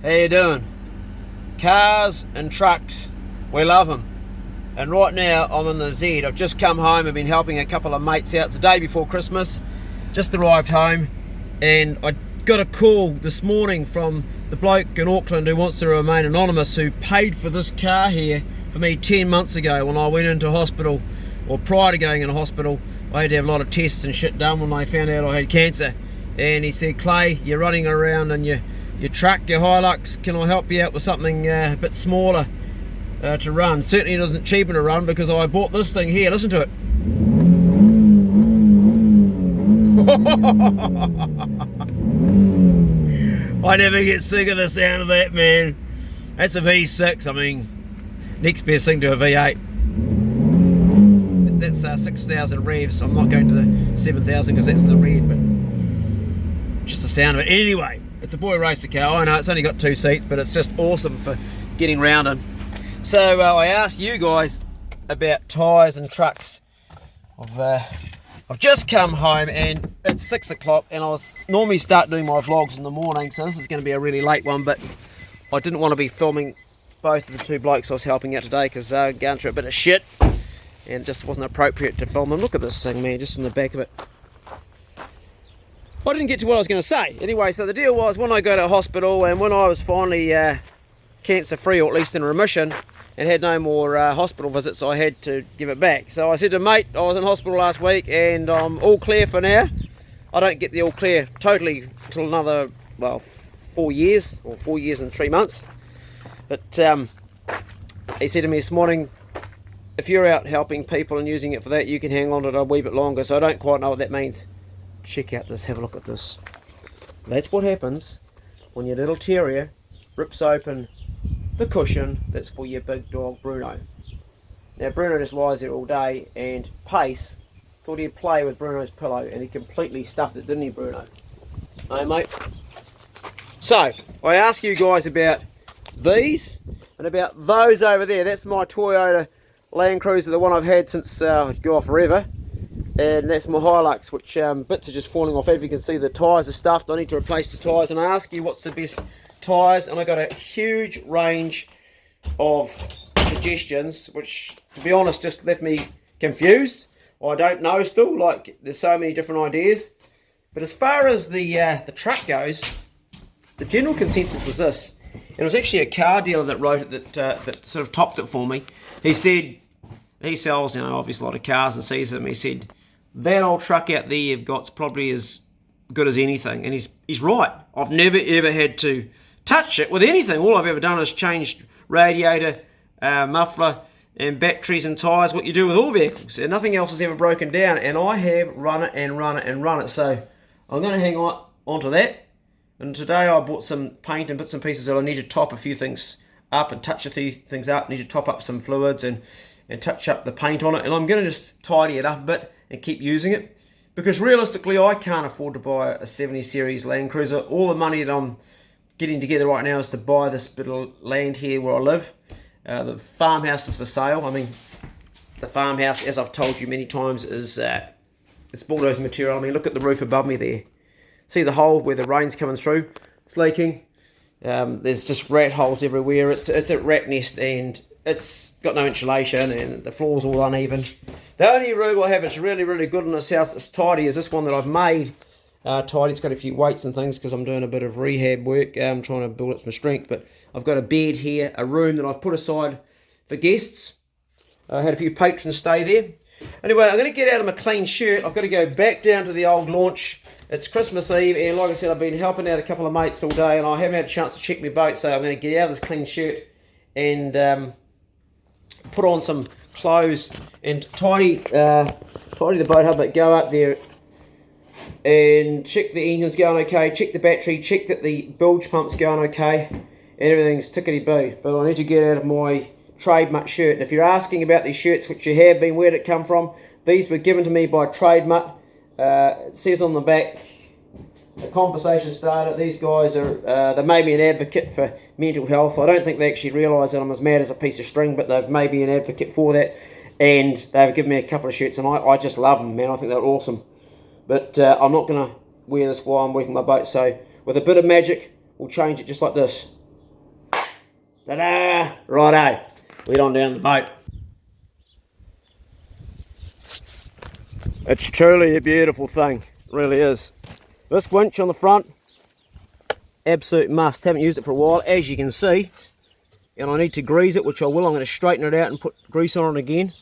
How you doing? Cars and trucks, we love them. And right now I'm in the Z. I've just come home. I've been helping a couple of mates out. It's the day before Christmas. Just arrived home, and I got a call this morning from the bloke in Auckland who wants to remain anonymous, who paid for this car here for me 10 months ago when I went into hospital, or prior to going into hospital. I had to have a lot of tests and shit done when they found out I had cancer. And he said, Clay, you're running around in your truck, your Hilux, can I help you out with something a bit smaller to run? Certainly it isn't cheaper to run, because I bought this thing here. Listen to it. I never get sick of the sound of that, man. That's a V6. I mean, next best thing to a V8. That's 6,000 revs. I'm not going to the 7,000 because that's in the red, but just the sound of it. Anyway, it's a boy racer car. I know it's only got 2 seats, but it's just awesome for getting round in. So I asked you guys about tyres and trucks. I've just come home and it's 6 o'clock, and I normally start doing my vlogs in the morning, so this is going to be a really late one, but I didn't want to be filming both of the two blokes I was helping out today because they're going through a bit of shit, and it just wasn't appropriate to film them. Look at this thing, man, just from the back of it. I didn't get to what I was going to say. Anyway, so the deal was, when I go to hospital and when I was finally cancer free, or at least in remission, and had no more hospital visits, I had to give it back. So I said to mate, I was in hospital last week and I'm all clear for now. I don't get the all clear totally until another, well, 4 years, or 4 years and 3 months. But he said to me this morning, if you're out helping people and using it for that, you can hang on to it a wee bit longer. So I don't quite know what that means. Check out this, have a look at this. That's what happens when your little terrier rips open the cushion that's for your big dog Bruno. Now Bruno just lies there all day, and Pace thought he'd play with Bruno's pillow, and he completely stuffed it, didn't he, Bruno? Hey mate. So I ask you guys about these and about those over there. That's my Toyota Land Cruiser, the one I've had since go off forever. And that's my Hilux, which bits are just falling off. As you can see, the tyres are stuffed. I need to replace the tyres, and I ask you what's the best tyres, and I got a huge range of suggestions, which to be honest just left me confused. I don't know still, like there's so many different ideas. But as far as the truck goes, the general consensus was this, and it was actually a car dealer that wrote it, that sort of topped it for me. He said, he sells, obviously a lot of cars and sees them. He said, that old truck out there you've got's probably as good as anything. And he's right. I've never ever had to touch it with anything. All I've ever done is changed radiator, muffler and batteries and tyres, what you do with all vehicles, and nothing else has ever broken down. And I have run it and run it and run it. So I'm going to hang on to that. And today I bought some paint and bits and pieces that I need to top a few things up and touch a few things up. I need to top up some fluids and touch up the paint on it, and I'm going to just tidy it up a bit and keep using it, because realistically I can't afford to buy a 70 series Land Cruiser. All the money that I'm getting together right now is to buy this bit of land here where I live. The farmhouse is for sale. I mean, the farmhouse, as I've told you many times, is it's bulldozer material. I mean, look at the roof above me there. See the hole where the rain's coming through? It's leaking. There's just rat holes everywhere. It's a rat nest, and it's got no insulation, and the floor's all uneven. The only room I have that's really, really good in this house that's tidy is this one that I've made tidy. It's got a few weights and things because I'm doing a bit of rehab work. I'm trying to build up some strength, but I've got a bed here, a room that I've put aside for guests. I had a few patrons stay there. Anyway, I'm going to get out of my clean shirt. I've got to go back down to the old launch. It's Christmas Eve, and like I said, I've been helping out a couple of mates all day, and I haven't had a chance to check my boat, so I'm going to get out of this clean shirt and put on some clothes and tidy the boat hub, but go up there and check the engine's going okay, check the battery, check that the bilge pump's going okay, and everything's tickety-boo. But I need to get out of my Trademutt shirt. And if you're asking about these shirts, which you have been, where did it come from? These were given to me by Trademutt. It says on the back, the conversation started. These guys are, they made me an advocate for mental health. I don't think they actually realise that I'm as mad as a piece of string, but they've made me an advocate for that. And they've given me a couple of shirts, and I just love them, man. I think they're awesome. But I'm not going to wear this while I'm working my boat. So with a bit of magic, we'll change it just like this. Ta-da! Righto, lead on down the boat. It's truly a beautiful thing, it really is. This winch on the front, absolute must. Haven't used it for a while, as you can see. And I need to grease it, which I will. I'm going to straighten it out and put grease on it again.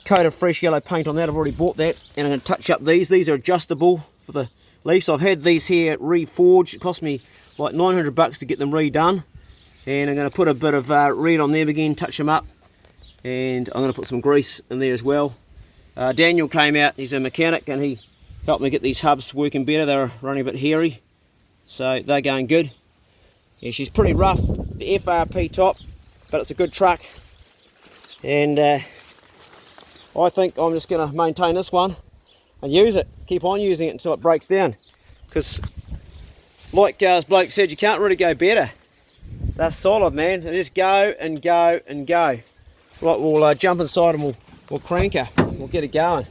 Coat of fresh yellow paint on that, I've already bought that. And I'm going to touch up these. These are adjustable for the leaf. So I've had these here reforged. It cost me like $900 to get them redone. And I'm going to put a bit of red on them again, touch them up. And I'm going to put some grease in there as well. Daniel came out, he's a mechanic, and he helped me get these hubs working better. They're running a bit hairy, so they're going good. Yeah, she's pretty rough, the FRP top, but it's a good truck. And I think I'm just going to maintain this one and use it, keep on using it until it breaks down. Because like as Bloke said, you can't really go better. They're solid, man. They just go and go and go. Right, we'll jump inside and we'll crank her. We'll get it going.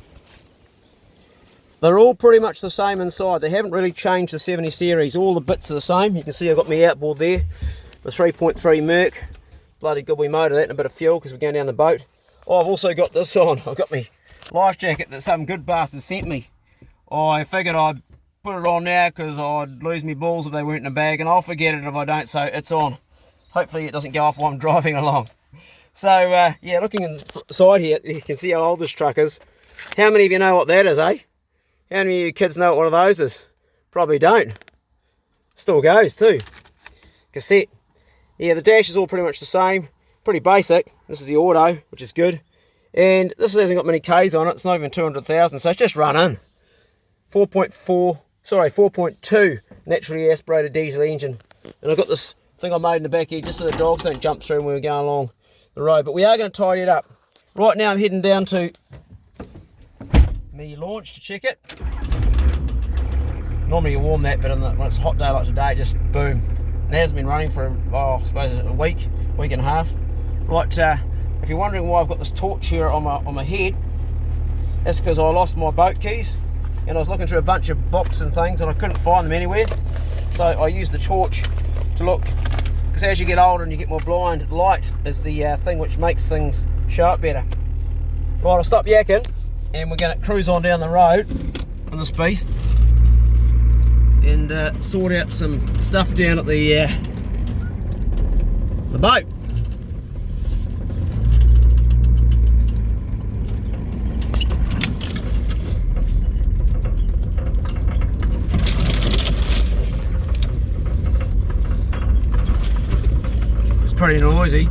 They're all pretty much the same inside. They haven't really changed the 70 series. All the bits are the same. You can see I've got my outboard there, the 3.3 Merc. Bloody good we motor that and a bit of fuel because we're going down the boat. Oh, I've also got this on. I've got my life jacket that some good bastard sent me. I figured I'd put it on now because I'd lose my balls if they weren't in a bag, and I'll forget it if I don't, so it's on. Hopefully it doesn't go off while I'm driving along. So, yeah, looking inside here, you can see how old this truck is. How many of you know what that is, eh? How many of you kids know what one of those is? Probably don't. Still goes too. Cassette. Yeah, the dash is all pretty much the same. Pretty basic. This is the auto, which is good. And this hasn't got many Ks on it. It's not even 200,000, so it's just run in. 4.2 naturally aspirated diesel engine. And I've got this thing I made in the back here just so the dogs don't jump through when we're going along the road. But we are going to tidy it up. Right now I'm heading down to me launch to check it. Normally you warm that, but when it's a hot day like today, just boom. It hasn't been running for, I suppose, a week and a half. Right, if you're wondering why I've got this torch here on my head, that's because I lost my boat keys and I was looking through a bunch of boxes and things and I couldn't find them anywhere. So I used the torch to look, because as you get older and you get more blind, light is the thing which makes things show up better. Right, I'll stop yakking and we're going to cruise on down the road on this beast and sort out some stuff down at the boat. It's pretty noisy.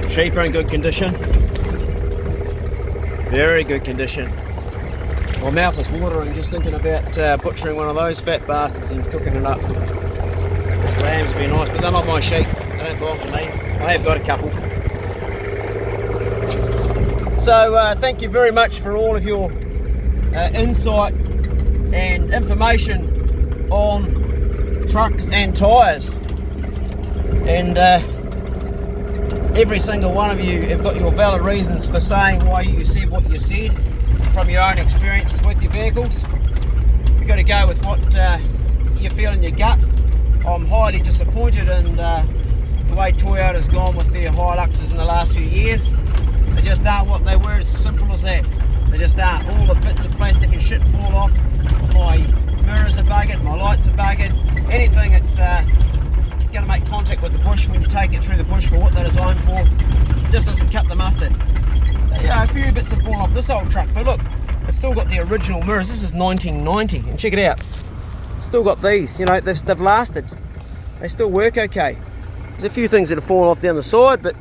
Sheep are in good condition. Very good condition. My mouth is watering just thinking about butchering one of those fat bastards and cooking it up. Those lambs would be nice, but they're not my sheep. They don't belong to me. I have got a couple. So thank you very much for all of your insight and information on trucks and tyres. And every single one of you have got your valid reasons for saying why you said what you said from your own experiences with your vehicles. You've got to go with what you feel in your gut. I'm highly disappointed in the way Toyota's gone with their Hiluxes in the last few years. They just aren't what they were, it's as simple as that. They just aren't. All the bits of plastic and shit fall off. My mirrors are buggered, my lights are buggered. Anything that's going to make contact with the bush when you take it through the bush for what they're designed for, just doesn't cut the mustard. Yeah, a few bits have fallen off this old truck, but look, it's still got the original mirrors. This is 1990, and check it out. Still got these, you know, they've lasted. They still work okay. There's a few things that have fallen off down the side, but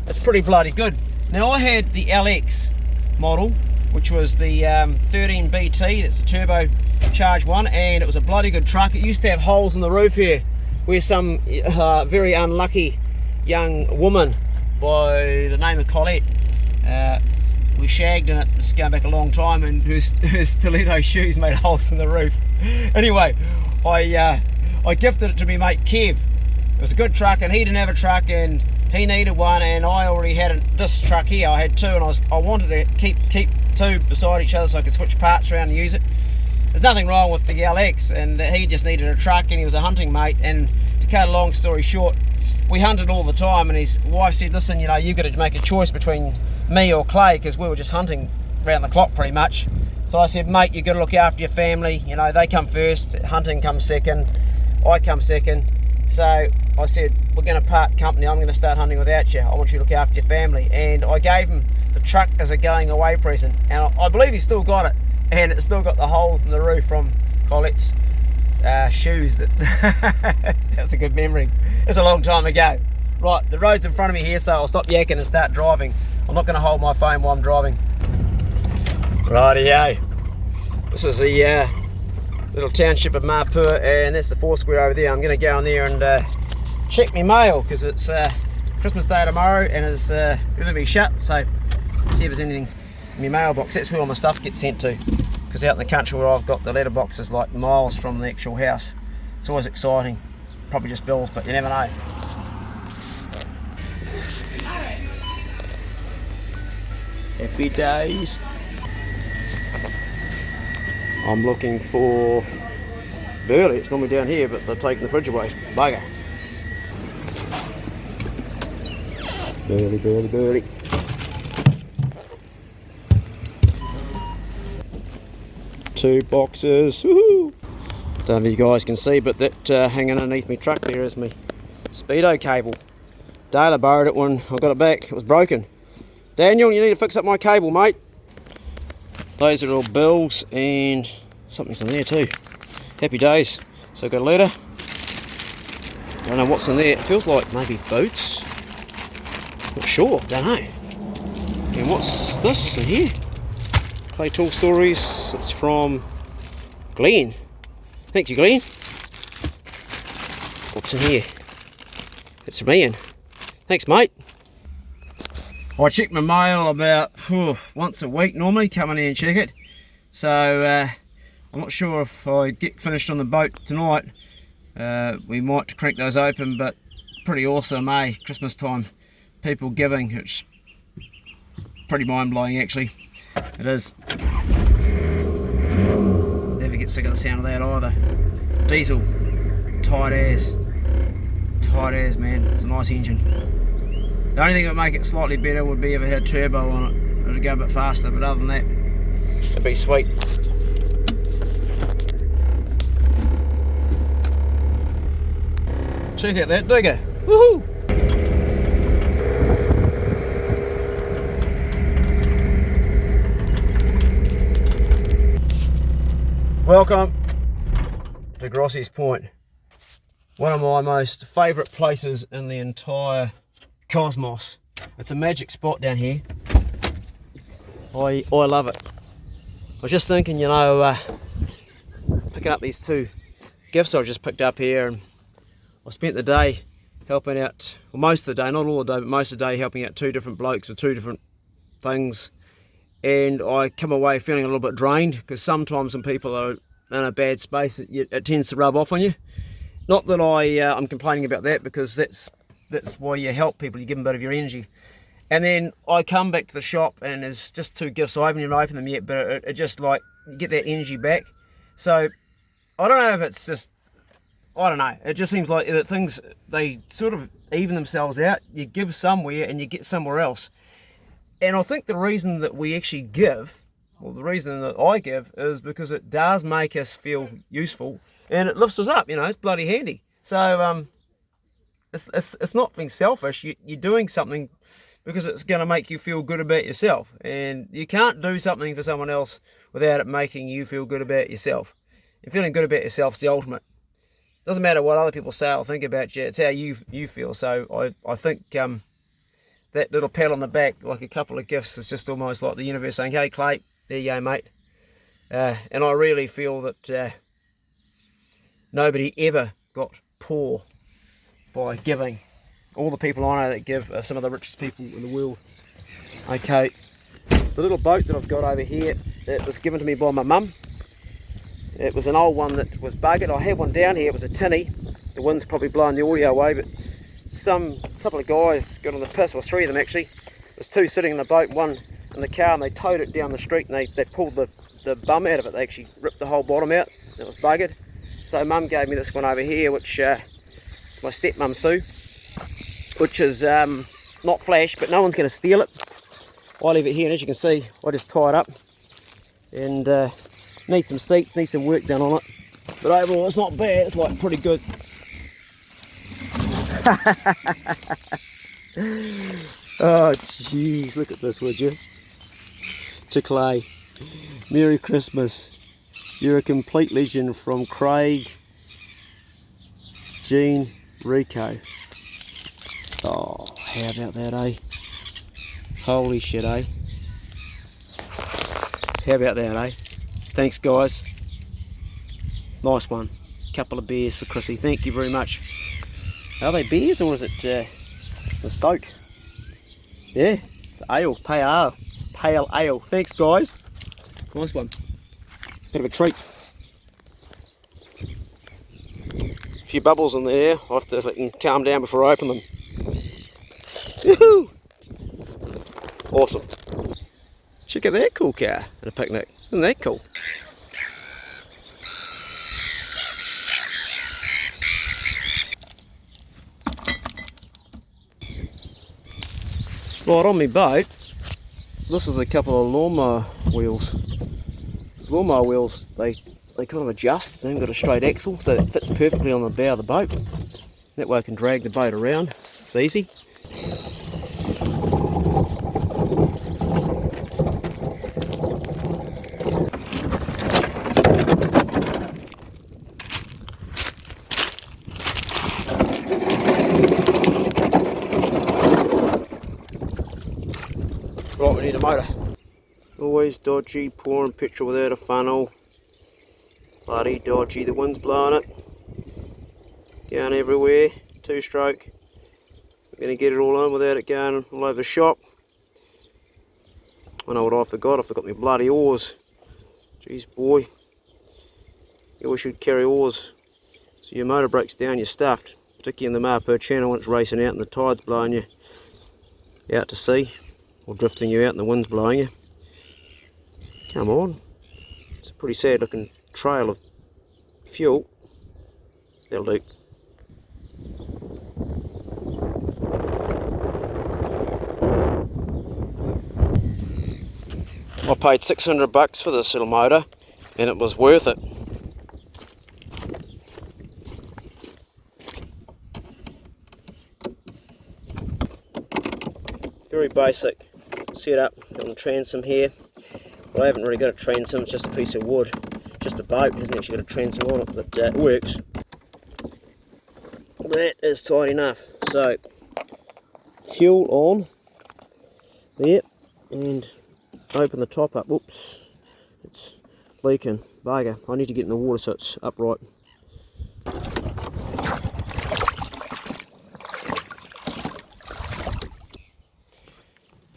it's pretty bloody good. Now I had the LX model, which was the 13BT, that's the turbo charged one, and it was a bloody good truck. It used to have holes in the roof here where some very unlucky young woman by the name of Colette, we shagged in it. This is going back a long time, and her stiletto shoes made holes in the roof. Anyway, I gifted it to my mate Kev. It was a good truck, and he didn't have a truck, and he needed one, and I already had this truck here. I had two, and I wanted to keep two beside each other so I could switch parts around and use it. There's nothing wrong with the LX, and he just needed a truck, and he was a hunting mate. And to cut a long story short, we hunted all the time, and his wife said, listen, you know, you've got to make a choice between me or Clay, because we were just hunting round the clock pretty much. So I said, mate, you've got to look after your family. You know, they come first, hunting comes second, I come second. So I said, we're going to part company. I'm going to start hunting without you. I want you to look after your family. And I gave him the truck as a going away present, and I believe he's still got it, and it's still got the holes in the roof from Colette's shoes. That's a good memory. It's a long time ago. Right, the road's in front of me here, so I'll stop yakking and start driving. I'm not going to hold my phone while I'm driving. Rightio. This is the little township of Marpur, and that's the Foursquare over there. I'm going to go in there and check my mail, because it's Christmas Day tomorrow, and it's going to be shut, so see if there's anything in my mailbox. That's where all my stuff gets sent to, because out in the country where I've got the letterboxes like miles from the actual house. It's always exciting. Probably just bills, but you never know. Happy days. I'm looking for burley. It's normally down here, but they've taken the fridge away. Bugger. Burley, burley, burley. Two boxes. Woohoo! Don't know if you guys can see, but that hanging underneath my truck there is my speedo cable. Dale borrowed it when I got it back. It was broken. Daniel, you need to fix up my cable, mate. Those are all bills, and something's in there too. Happy days. So I've got a letter. I don't know what's in there. It feels like maybe boots. Not sure, don't know. And what's this in here? Claytallstories. It's from Glenn. Thank you, Glenn. What's in here? It's from Ian. Thanks, mate. I check my mail about once a week normally, come in here and check it. So I'm not sure if I get finished on the boat tonight. We might crank those open, but pretty awesome, eh? Christmas time, people giving. It's pretty mind-blowing, actually. It is. Never get sick of the sound of that either. Diesel, tight as man. It's a nice engine. The only thing that would make it slightly better would be if it had turbo on it. It would go a bit faster, but other than that, it'd be sweet. Check out that digger. Woohoo! Welcome to Grossi's Point. One of my most favourite places in the entire cosmos. It's a magic spot down here. I love it. I was just thinking, you know, picking up these two gifts I just picked up here, and I spent the day helping out, well, most of the day, not all the day, but most of the day helping out two different blokes with two different things, and I come away feeling a little bit drained, because sometimes when people are in a bad space, it tends to rub off on you. Not that I'm complaining about that, because that's why you help people, you give them a bit of your energy. And then I come back to the shop, and there's just two gifts. I haven't even opened them yet, but it just like, you get that energy back. So I don't know if it's just, I don't know, it just seems like that things, they sort of even themselves out. You give somewhere and you get somewhere else. And I think the reason that we actually give, well, the reason that I give, is because it does make us feel useful, and it lifts us up, you know. It's bloody handy. So it's not being selfish. You're doing something because it's going to make you feel good about yourself, and you can't do something for someone else without it making you feel good about yourself. And feeling good about yourself is the ultimate. Doesn't matter what other people say or think about you, it's how you feel. So I think that little pat on the back, like a couple of gifts, is just almost like the universe saying, hey Clay, there you go, mate. And I really feel that nobody ever got poor by giving. All the people I know that give are some of the richest people in the world. Okay, the little boat that I've got over here, it was given to me by my mum. It was an old one that was buggered. I had one down here, it was a tinny. The wind's probably blowing the audio away, but couple of guys got on the piss, well 3 of them actually. There's 2 sitting in the boat, 1 in the car, and they towed it down the street and they pulled the bum out of it. They actually ripped the whole bottom out. It was buggered. So Mum gave me this one over here, which my stepmum Sue, which is not flash, but no one's going to steal it. I leave it here, and as you can see, I just tie it up, and need some seats, need some work done on it, but overall it's not bad. It's like pretty good. Oh jeez, look at this, would you? To Clay, Merry Christmas. You're a complete legend, from Craig, Jean, Rico. Oh, how about that, eh? Holy shit, eh? How about that, eh? Thanks, guys. Nice one. Couple of beers for Chrissy. Thank you very much. Are they beers, or is it the Stoke? Yeah, it's ale, pale ale. Thanks, guys. Nice one. Bit of a treat. A few bubbles in there. I'll have to let them calm down before I open them. Woohoo! Awesome. Check out that cool car at a picnic. Isn't that cool? Right, on my boat, this is a couple of lawnmower wheels. These lawnmower wheels, they kind of adjust. They haven't got a straight axle, so it fits perfectly on the bow of the boat. That way I can drag the boat around. It's easy. Right, we need a motor. Always dodgy, pouring petrol without a funnel. Bloody dodgy, the wind's blowing it. Going everywhere, 2-stroke. I'm going to get it all on without it going all over the shop. I know what I forgot my bloody oars. Jeez boy. You always should carry oars. So your motor breaks down, you're stuffed. Particularly in the Marpo channel when it's racing out and the tide's blowing you out to sea. Or drifting you out and the wind's blowing you. Come on. It's a pretty sad looking trail of fuel. That'll do. I paid $600 for this little motor and it was worth it. Very basic setup. Got the transom here. Well, I haven't really got a transom, it's just a piece of wood. Just a boat, hasn't actually got a transom on it, but it works. That is tight enough. So, fuel on there, and open the top up. Whoops, it's leaking. Bugger. I need to get in the water so it's upright.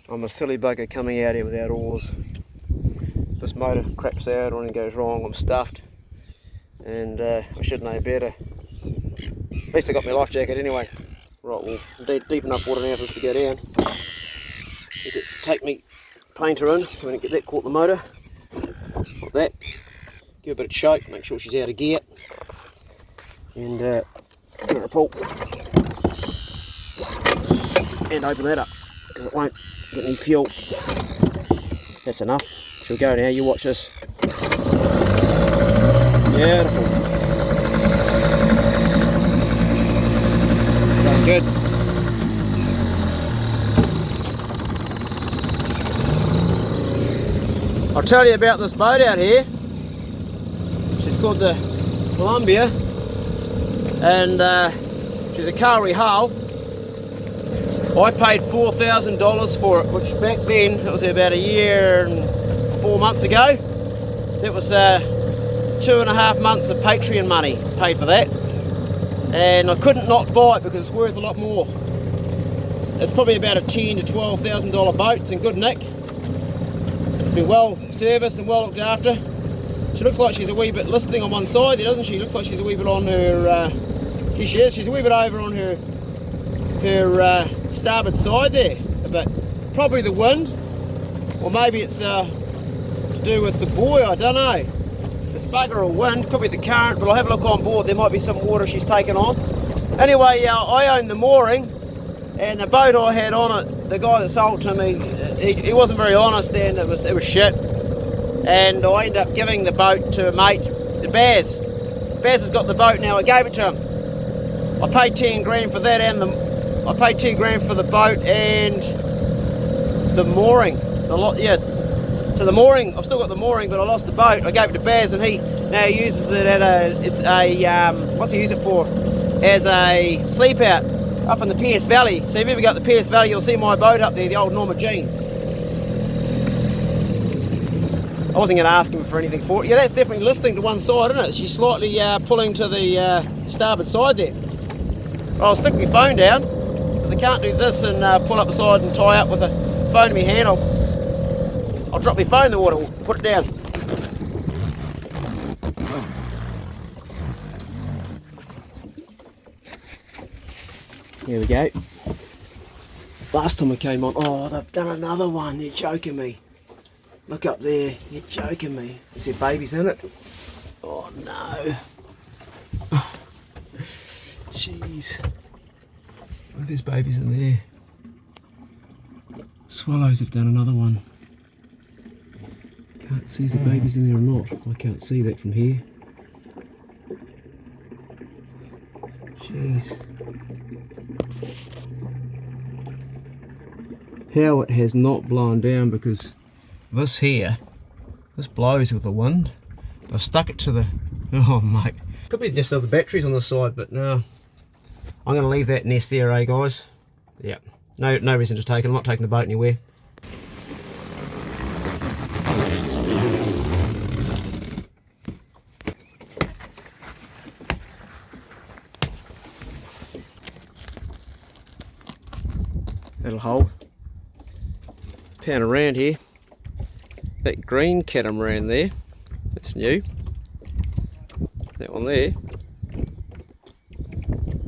I'm a silly bugger coming out here without oars. If this motor craps out or anything goes wrong, I'm stuffed. And I should know better. At least I got my life jacket anyway. Right, well, I'm deep enough water now for this to go down. Need to take me painter in so we don't get that caught in the motor. Like that. Give it a bit of shake, make sure she's out of gear. And give her a pull. And open that up, because it won't get any fuel. That's enough. She'll go now, you watch this. Beautiful. Going good. I'll tell you about this boat out here. She's called the Columbia, and she's a Kauri hull. I paid $4,000 for it, which back then, it was about a year and 4 months ago. That was 2.5 months of Patreon money paid for that. And I couldn't not buy it because it's worth a lot more. It's probably about a $10,000 to $12,000 boat. It's in good nick. It's been well serviced and well looked after. She looks like she's a wee bit listing on one side there, doesn't she? Looks like she's a wee bit on her, she is, she's a wee bit over on her her starboard side there a bit. Probably the wind, or maybe it's to do with the buoy, I don't know. This bugger or wind, could be the current, but I'll have a look on board. There might be some water she's taken on. Anyway, I own the mooring, and the boat I had on it, the guy that sold it to me, he wasn't very honest then. It was shit, and I ended up giving the boat to a mate, to Baz. Baz has got the boat now. I gave it to him. I paid 10 grand for that, and I paid 10 grand for the boat and the mooring. Yeah. So the mooring, I've still got the mooring, but I lost the boat. I gave it to Baz, and he now uses it what to use it for? As a sleep out up in the Pierce Valley. So if you ever go up the Pierce Valley, you'll see my boat up there, the old Norma Jean. I wasn't going to ask him for anything for it. Yeah, that's definitely listing to one side, isn't it? She's slightly pulling to the starboard side there. I'll stick my phone down, because I can't do this and pull up the side and tie up with a phone in my hand. I'll drop my phone in the water, we'll put it down. There we go. Last time I came on, oh, they've done another one. You're joking me. Look up there, you're joking me. Is there babies in it? Oh no. Jeez. Look, there's babies in there. Swallows have done another one. Can't see if the babies in there or not. I can't see that from here. Jeez. How it has not blown down, because this here, this blows with the wind. I've stuck it to the, oh mate. Could be just the batteries on the side, but no. I'm going to leave that nest there, eh guys? Yeah. No reason to take it. I'm not taking the boat anywhere. Little hole. Pan around here. That green catamaran there, that's new. That one there.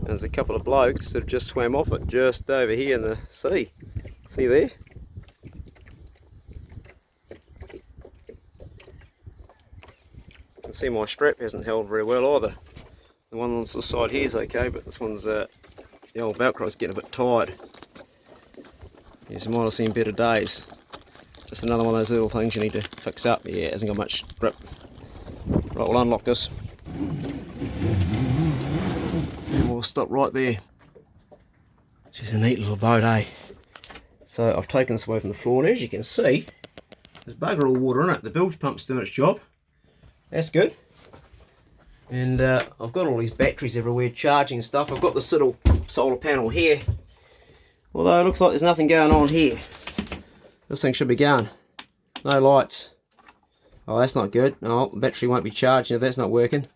There's a couple of blokes that have just swam off it just over here in the sea. See there? You can see my strap hasn't held very well either. The one on the side here is okay, but this one's the old Velcro's getting a bit tired. Yes, you might have seen better days. Just another one of those little things you need to fix up. Yeah, it hasn't got much grip. Right, we'll unlock this. And we'll stop right there. She's a neat little boat, eh? So I've taken this away from the floor, and as you can see, there's bugger all water in it. The bilge pump's doing its job. That's good. And I've got all these batteries everywhere, charging stuff. I've got this little solar panel here. Although it looks like there's nothing going on here. This thing should be going. No lights. Oh, that's not good. No, the battery won't be charging if that's not working.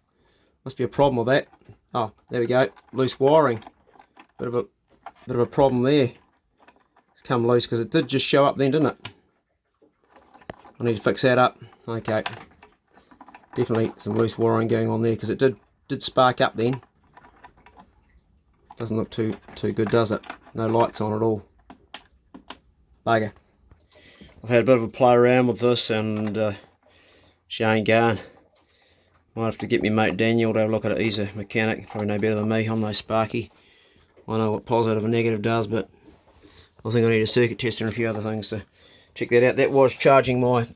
Must be a problem with that. Oh, there we go. Loose wiring. Bit of a problem there. It's come loose because it did just show up then, didn't it? I need to fix that up. Okay. Definitely some loose wiring going on there, because it did spark up then. Doesn't look too good, does it? No lights on at all. Bugger. I've had a bit of a play around with this, and she ain't going. Might have to get me mate Daniel to have a look at it. He's a mechanic, probably no better than me. I'm no sparky. I know what positive and negative does, but I think I need a circuit tester and a few other things to check that out. That was charging my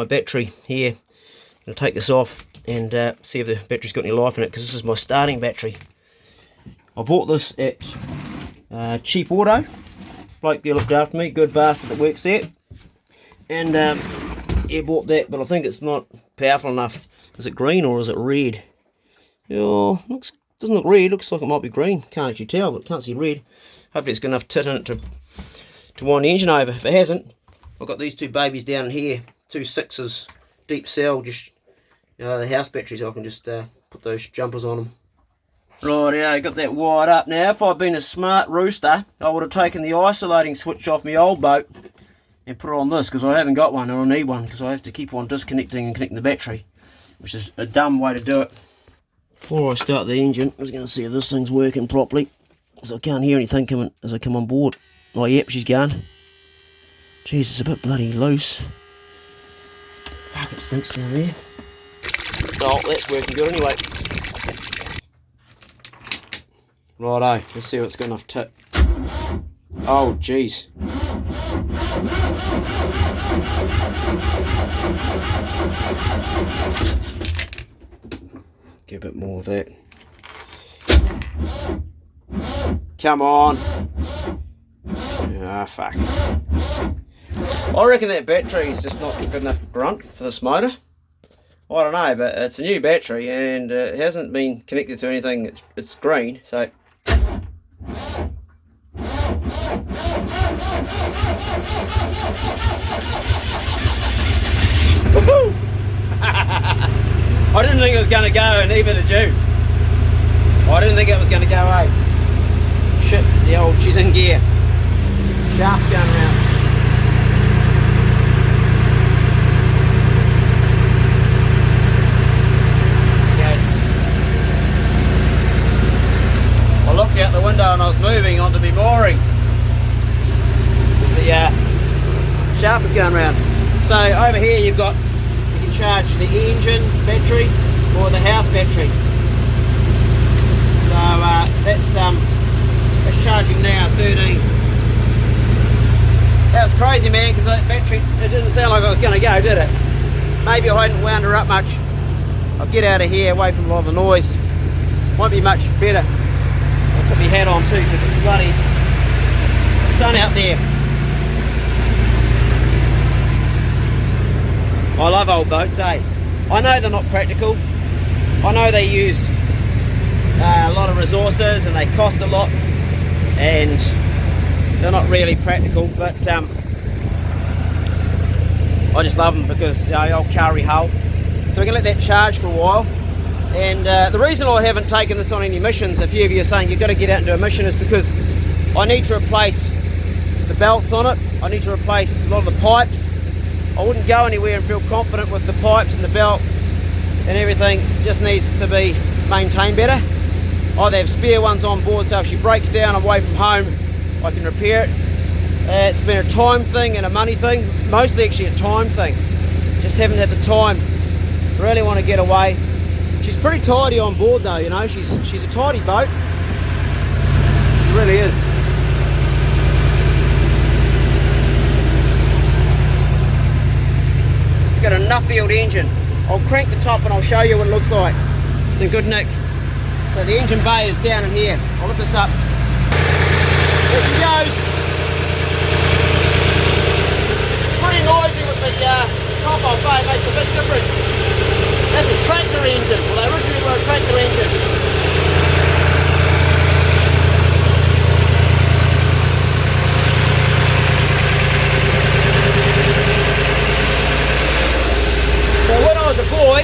battery here. I'm going to take this off and see if the battery's got any life in it, because this is my starting battery. I bought this at Cheap Auto. Bloke there looked after me, good bastard that works there. And yeah, bought that, but I think it's not powerful enough. Is it green or is it red? Oh, doesn't look red, looks like it might be green. Can't actually tell, but can't see red. Hopefully it's got enough tit in it to wind the engine over. If it hasn't, I've got these two babies down in here, 2 6s, deep cell, just the house batteries. I can just put those jumpers on them. Right, yeah, got that wired up now. If I'd been a smart rooster, I would have taken the isolating switch off my old boat and put it on this, because I haven't got one, and I need one, because I have to keep on disconnecting and connecting the battery, which is a dumb way to do it. Before I start the engine, I was going to see if this thing's working properly. because I can't hear anything coming as I come on board. Oh yep, she's gone. Jeez, it's a bit bloody loose. Fuck, it stinks down there. Oh, that's working good anyway. Righto, let's see what's got enough tip. Oh, jeez. Get a bit more of that. Come on. Ah, fuck. I reckon that battery is just not good enough grunt for this motor. I don't know, but it's a new battery and it hasn't been connected to anything. It's green, so. Woohoo! I didn't think it was going to go, and neither did you. I didn't think it was going to go, eh? Shit, the old, she's in gear. Shaft's going around. I looked out the window and I was moving on to be mooring. The shaft is going around. So over here you can charge the engine battery or the house battery. So that's charging now 13. That was crazy, man, because that battery, it didn't sound like it was going to go, did it? Maybe I hadn't wound her up much. I'll get out of here away from a lot of the noise. Won't be much better. I'll put my hat on too because it's bloody sun out there. I love old boats, eh? I know they're not practical. I know they use a lot of resources and they cost a lot and they're not really practical, but I just love them because the old carry hull. So we're going to let that charge for a while. And the reason I haven't taken this on any missions, a few of you are saying you've got to get out and do a mission, is because I need to replace the belts on it. I need to replace a lot of the pipes. I wouldn't go anywhere and feel confident with the pipes and the belts and everything. It just needs to be maintained better. Either have spare ones on board so if she breaks down away from home I can repair it. It's been a time thing and a money thing, mostly actually a time thing. Just haven't had the time. Really want to get away. She's pretty tidy on board though, you know, she's a tidy boat. She really is. It's got a Nuffield engine. I'll crank the top and I'll show you what it looks like. It's in good nick. So the engine bay is down in here. I'll lift this up. There she goes. Pretty noisy with the top on bay, makes a big difference. That's a tractor engine. Well, they originally were a tractor engine. So when I was a boy,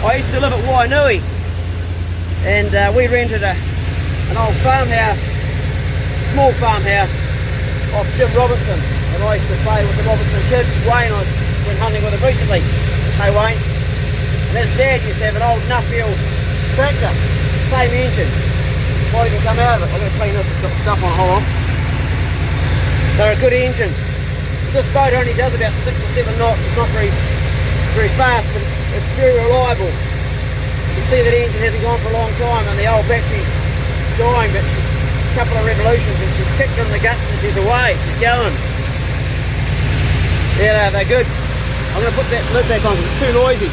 I used to live at Wainui, and we rented an old farmhouse, a small farmhouse off Jim Robertson, and I used to play with the Robertson kids. Wayne, I went hunting with him recently. Hey Wayne. And his dad used to have an old Nuffield tractor, same engine. Might even come out of it. I'm going to clean this, it's got stuff on, hold on. They're a good engine. This boat only does about 6 or 7 knots. It's not very fast, but it's very reliable. You can see that engine hasn't gone for a long time and the old battery's dying, but a couple of revolutions and she kicked her in the guts and she's away, she's going. Yeah, they're good. I'm going to put that lid back on because it's too noisy.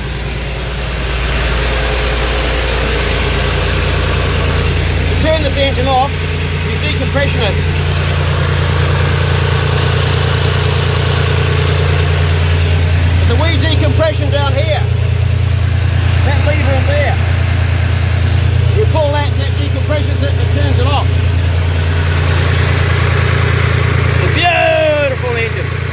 To turn this engine off, you decompression it. There's a wee decompression down here. That lever in there. You pull that and that decompressions it and it turns it off. It's a beautiful engine.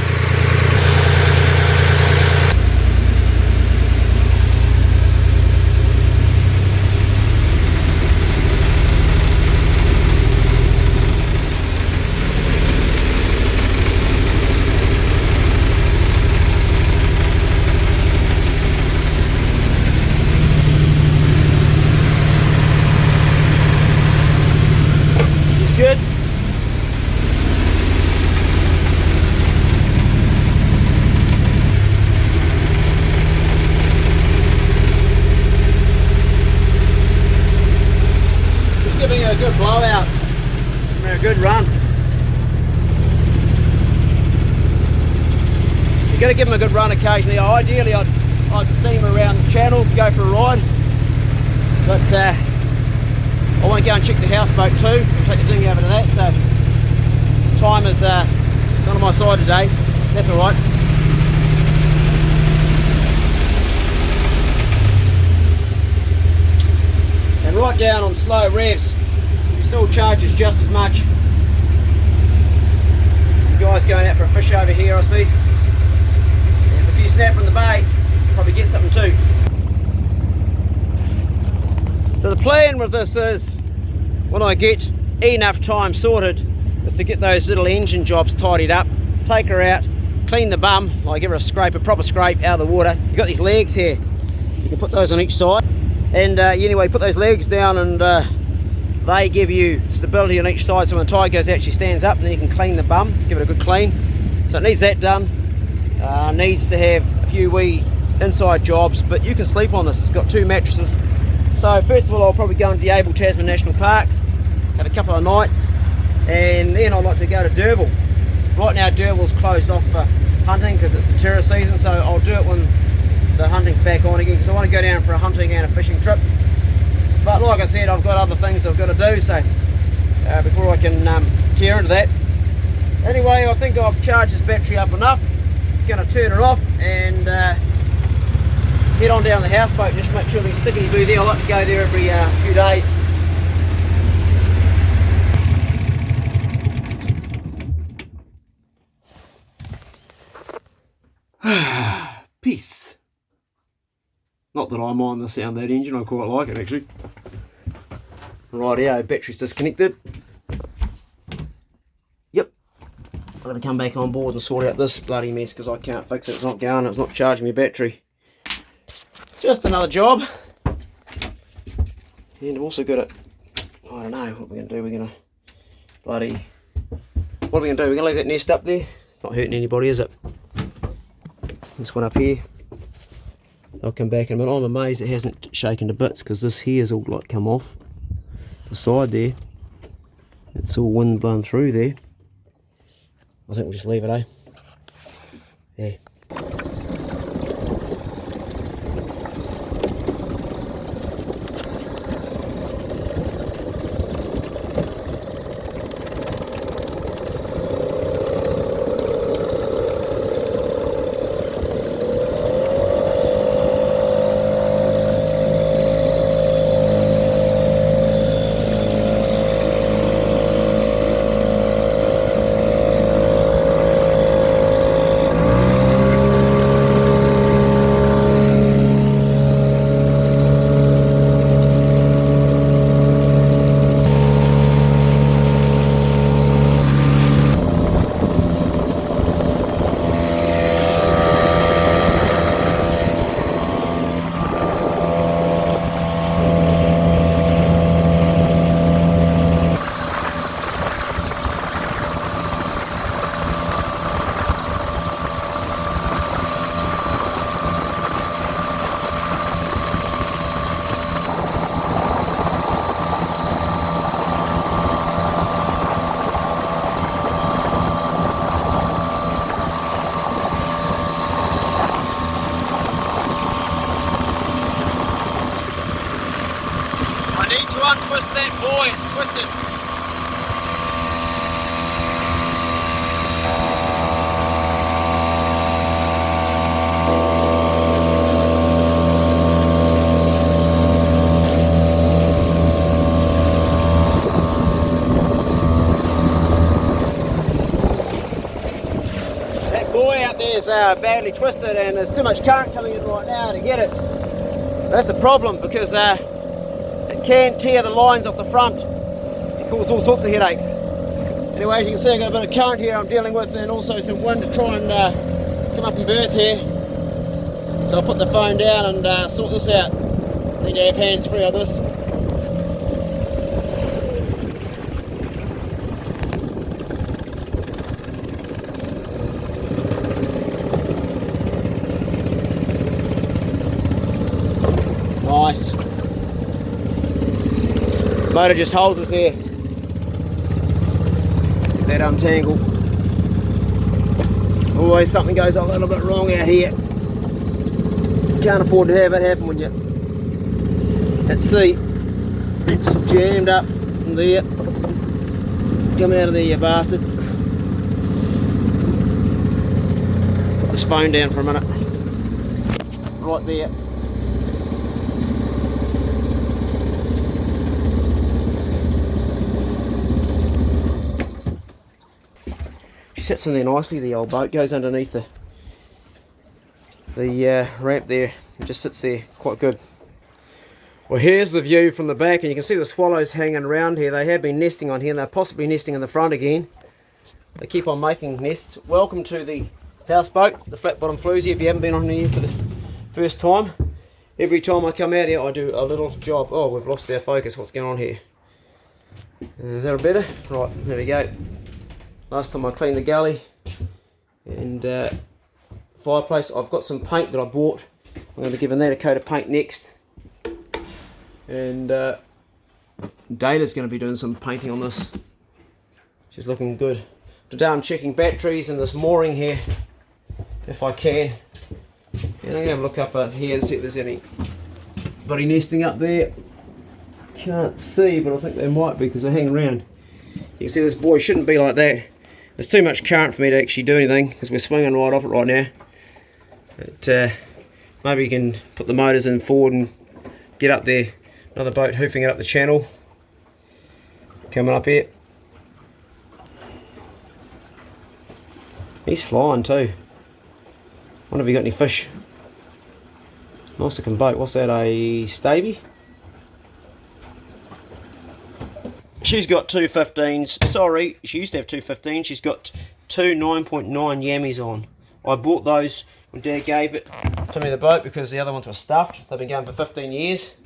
got to give them a good run occasionally. Ideally I'd steam around the channel, go for a ride, but I won't go and check the houseboat too, I'll take the dinghy over to that, so time is it's on my side today, that's alright. And right down on slow revs, it still charges just as much. Some guys going out for a fish over here I see. There's a few snapping the bait, probably get something too. So the plan with this is, when I get enough time sorted, is to get those little engine jobs tidied up, take her out, clean the bum, like give her a scrape, a proper scrape out of the water. You've got these legs here, you can put those on each side. And anyway, put those legs down and they give you stability on each side, so when the tide goes out she stands up, and then you can clean the bum, give it a good clean. So it needs that done. Needs to have a few wee inside jobs, but you can sleep on this. It's got 2 mattresses. So first of all I'll probably go into the Abel Tasman National Park, have a couple of nights, and then I'd like to go to Derville. Right now Derville's closed off for hunting because it's the terror season, so I'll do it when the hunting's back on again, because I want to go down for a hunting and a fishing trip. But like I said, I've got other things I've got to do, so before I can tear into that. Anyway, I think I've charged this battery up enough. Going to turn it off and head on down the houseboat and just make sure there's stickety boo there. I like to go there every few days. Peace. Not that I mind the sound of that engine, I quite like it actually. Rightio, battery's disconnected. Yep. I've got to come back on board and sort out this bloody mess because I can't fix it. It's not going, it's not charging my battery. Just another job. And I've also got it, I don't know what we're going to do. We're going to what are we going to do? We're going to leave that nest up there. It's not hurting anybody, is it? This one up here. I'll come back in a minute. I'm amazed it hasn't shaken to bits because this here's all like come off the side there. It's all wind blown through there. I think we'll just leave it, eh? Yeah. Untwist that buoy, it's twisted. That buoy out there is badly twisted and there's too much current coming in right now to get it. That's the problem because can tear the lines off the front. It causes all sorts of headaches. Anyway, as you can see, I've got a bit of current here I'm dealing with and also some wind to try and come up and berth here. So I'll put the phone down and sort this out. Need to have hands free on this. Nice. Motor just holds us here. Get that untangled. always something goes a little bit wrong out here. Can't afford to have it happen when you at sea. It's jammed up there. Come out of there, you bastard. Put this phone down for a minute. Right there. She sits in there nicely, the old boat. Goes underneath the ramp there. It just sits there quite good. Well, here's the view from the back, and you can see the swallows hanging around here. They have been nesting on here, and they're possibly nesting in the front again. They keep on making nests. Welcome to the houseboat, the flat bottom floozy, if you haven't been on here for the first time. Every time I come out here, I do a little job. Oh, we've lost our focus. What's going on here? Is that better? Right, there we go. Last time I cleaned the galley and fireplace. I've got some paint that I bought. I'm going to be giving that a coat of paint next. And Dayla's going to be doing some painting on this. She's looking good. Today I'm checking batteries in this mooring here, if I can. And I'm going to have a look up here and see if there's anybody nesting up there. Can't see, but I think there might be because they hang around. You can see this buoy shouldn't be like that. There's too much current for me to actually do anything because we're swinging right off it right now. But, maybe you can put the motors in forward and get up there. Another boat hoofing it up the channel. Coming up here. He's flying too. Wonder if he got any fish. Nice looking boat. What's that, a Stavy? She's got two 15s. Sorry, she used to have two 15s. She's got two 9.9 yammies on. I bought those when Dad gave it to me, the boat, because the other ones were stuffed. They've been going for 15 years.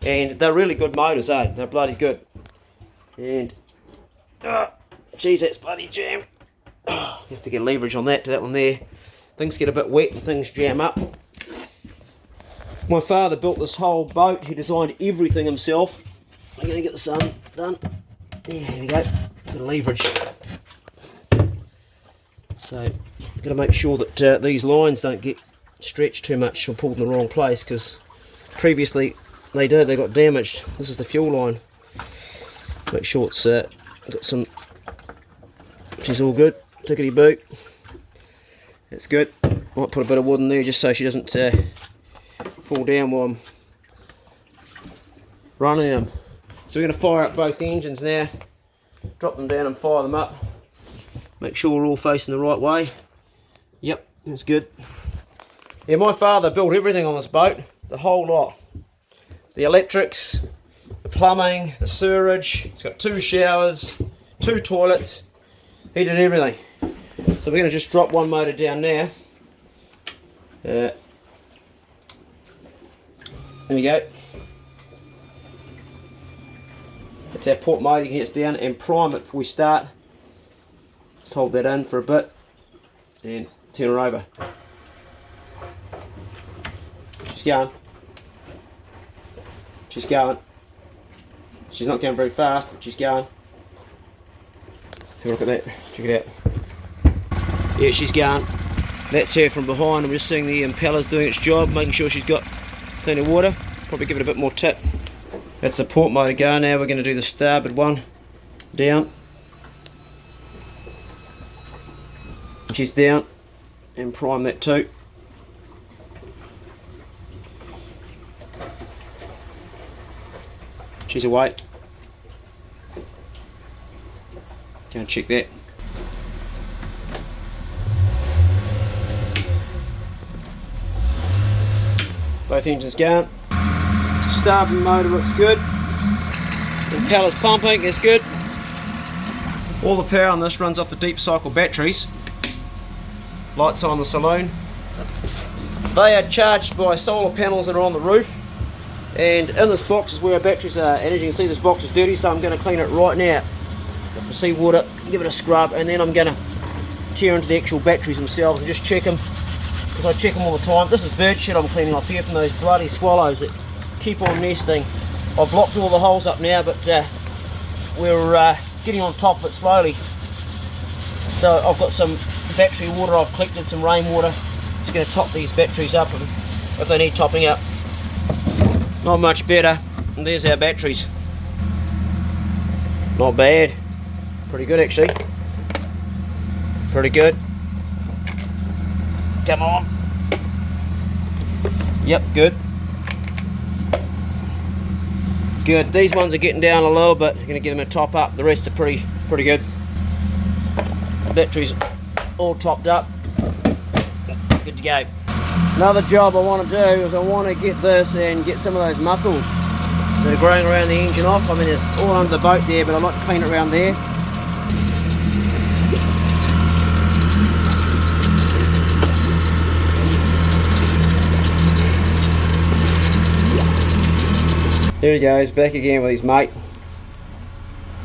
And they're really good motors, eh? They're bloody good. And, geez, that's bloody jammed. You have to get leverage on that to that one there. Things get a bit wet and things jam up. My father built this whole boat. He designed everything himself. I'm going to get this done. Yeah, here we go. Got to leverage. So, got to make sure that these lines don't get stretched too much or pulled in the wrong place, because previously they got damaged. This is the fuel line. Make sure it's got some, which is all good. Tickety boo. That's good. Might put a bit of wood in there just so she doesn't fall down while I'm running them. So we're going to fire up both engines now. Drop them down and fire them up. Make sure we're all facing the right way. Yep, that's good. Yeah, my father built everything on this boat. The whole lot. The electrics, the plumbing, the sewerage. It's got 2 showers, 2 toilets. He did everything. So we're going to just drop one motor down now. There we go. That's our port motor. You can get it down and prime it before we start. Just hold that in for a bit and turn her over. She's going. She's going. She's not going very fast, but she's going. Have a look at that. Check it out. Yeah, she's going. That's her from behind. I'm just seeing the impellers doing its job, making sure she's got plenty of water. Probably give it a bit more tip. That's the port motor going. Now we're going to do the starboard one. Down. She's down. And prime that too. She's away. Go and check that. Both engines going. Starboard motor looks good. Impeller's pumping, that's good. All the power on this runs off the deep cycle batteries. Lights on the saloon. They are charged by solar panels that are on the roof. And in this box is where our batteries are. And as you can see, this box is dirty, so I'm going to clean it right now. Get some seawater, give it a scrub, and then I'm going to tear into the actual batteries themselves and just check them, because I check them all the time. This is bird shit I'm cleaning off here from those bloody swallows that keep on nesting. I've blocked all the holes up now, but we're getting on top of it slowly. So I've got some battery water. I've collected some rainwater. Just going to top these batteries up if they need topping up. Not much better. And there's our batteries. Not bad. Pretty good actually. Pretty good. Come on. Yep, good. Good. These ones are getting down a little bit. I'm going to give them a top up. The rest are pretty good. Batteries all topped up. Good to go. Another job I want to do is I want to get this and get some of those mussels that are growing around the engine off. I mean, there's all under the boat there, but I'd like to clean it around there. Here he goes, back again with his mate.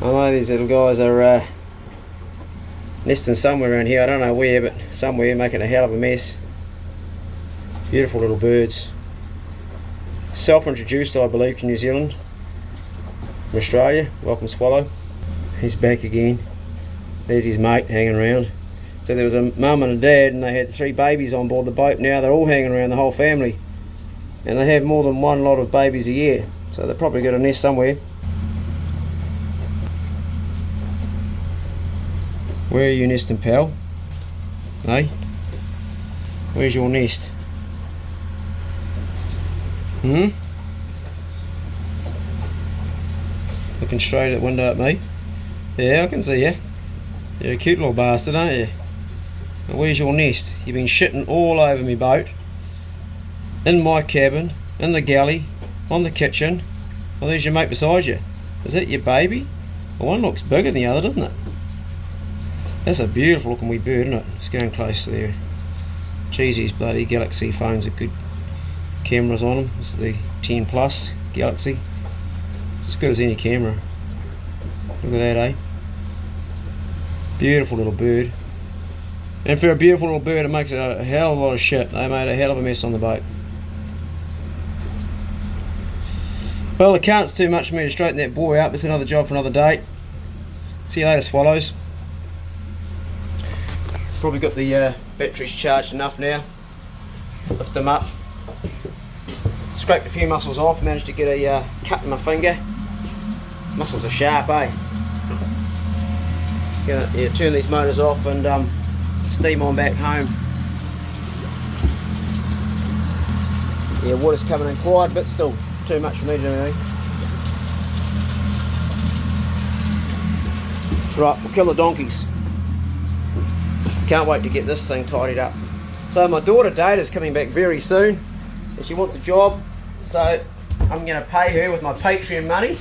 I know these little guys are nesting somewhere around here. I don't know where, but somewhere, making a hell of a mess. Beautiful little birds. Self-introduced, I believe, to New Zealand. From Australia. Welcome, Swallow. He's back again. There's his mate hanging around. So there was a mum and a dad, and they had 3 babies on board the boat. Now they're all hanging around, the whole family. And they have more than one lot of babies a year. So they've probably got a nest somewhere. Where are you nesting, pal? Hey? Where's your nest? Looking straight at the window at me. Yeah, I can see you. You're a cute little bastard, aren't you? Now, where's your nest? You've been shitting all over me boat. In my cabin, in the galley, on the kitchen. Well, there's your mate beside you. Is that your baby? Well, one looks bigger than the other, doesn't it? That's a beautiful looking wee bird, isn't it? It's going close to there. Geez, these bloody Galaxy phones are good cameras on them. This is the 10 Plus Galaxy. It's as good as any camera. Look at that, eh? Beautiful little bird. And for a beautiful little bird, it makes a hell of a lot of shit. They made a hell of a mess on the boat. Well, the current's too much for me to straighten that buoy up. It's another job for another day. See you later, swallows. Probably got the batteries charged enough now. Lift them up. Scraped a few mussels off. Managed to get a cut in my finger. Mussels are sharp, eh? Gonna turn these motors off and steam on back home. Yeah, water's coming in quiet, but still too much for me to do anything. Right, we'll kill the donkeys. Can't wait to get this thing tidied up. So my daughter Data's coming back very soon, and she wants a job. So I'm going to pay her with my Patreon money.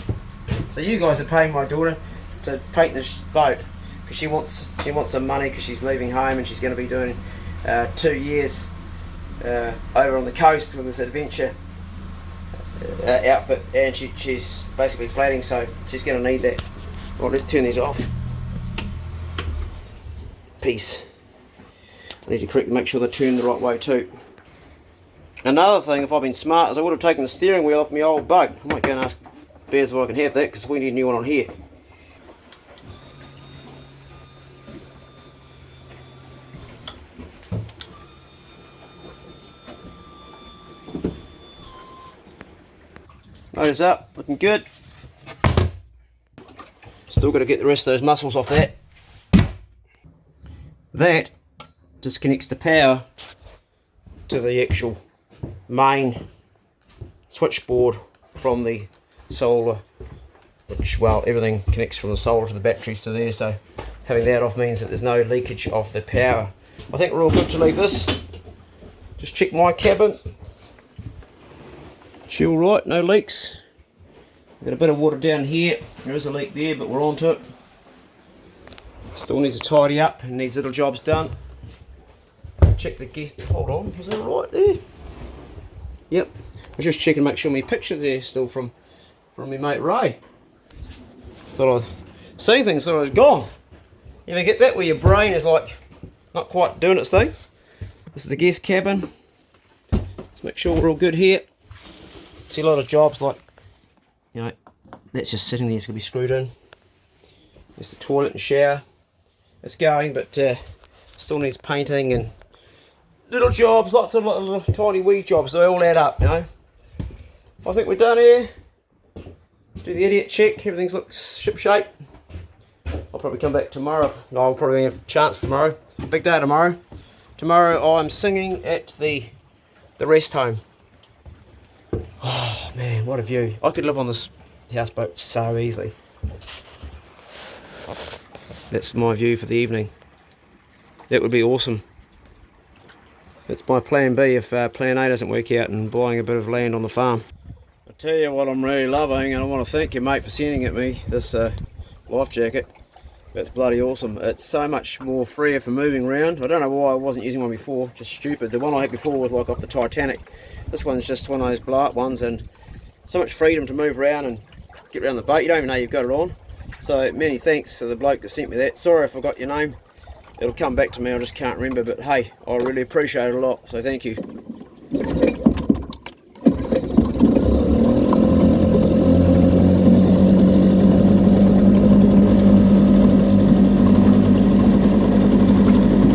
So you guys are paying my daughter to paint this boat because she wants some money because she's leaving home and she's going to be doing 2 years over on the coast with this adventure outfit, and she's basically flatting, so she's going to need that. Right, let's turn these off. Peace. I need to make sure they're turned the right way too. Another thing, if I'd been smart, is I would have taken the steering wheel off my old boat. I might go and ask Bears if I can have that because we need a new one on here. Motors up, looking good. Still got to get the rest of those mussels off that. That disconnects the power to the actual main switchboard from the solar, which, well, everything connects from the solar to the batteries to there, so having that off means that there's no leakage of the power. I think we're all good to leave this. Just check my cabin. She all right, no leaks. Got a bit of water down here. There is a leak there, but we're on to it. Still needs to tidy up and needs little jobs done. Check the guest. Hold on, is that right there? Yep. I was just checking, make sure my picture there still from my mate Ray. Thought I'd seen things, thought I was gone. You ever get that where your brain is like not quite doing its thing? This is the guest cabin. Let's make sure we're all good here. See a lot of jobs like, you know, that's just sitting there, it's going to be screwed in. There's the toilet and shower. It's going, but Still needs painting and little jobs, lots of little tiny wee jobs. They all add up, you know. I think we're done here. Do the idiot check. Everything looks ship shape. I'll probably come back tomorrow. No, I'll probably have a chance tomorrow. Big day tomorrow. Tomorrow I'm singing at the rest home. Oh man, what a view. I could live on this houseboat so easily. That's my view for the evening. That would be awesome. That's my plan B if plan A doesn't work out and buying a bit of land on the farm. I tell you what I'm really loving, and I want to thank you mate for sending it me, this life jacket. That's bloody awesome. It's so much more freer for moving around. I don't know why I wasn't using one before, just stupid. The one I had before was like off the Titanic. This one's just one of those blow up ones, and so much freedom to move around and get around the boat. You don't even know you've got it on. So many thanks to the bloke that sent me that. Sorry I forgot your name. It'll come back to me, I just can't remember, but hey, I really appreciate it a lot, so thank you.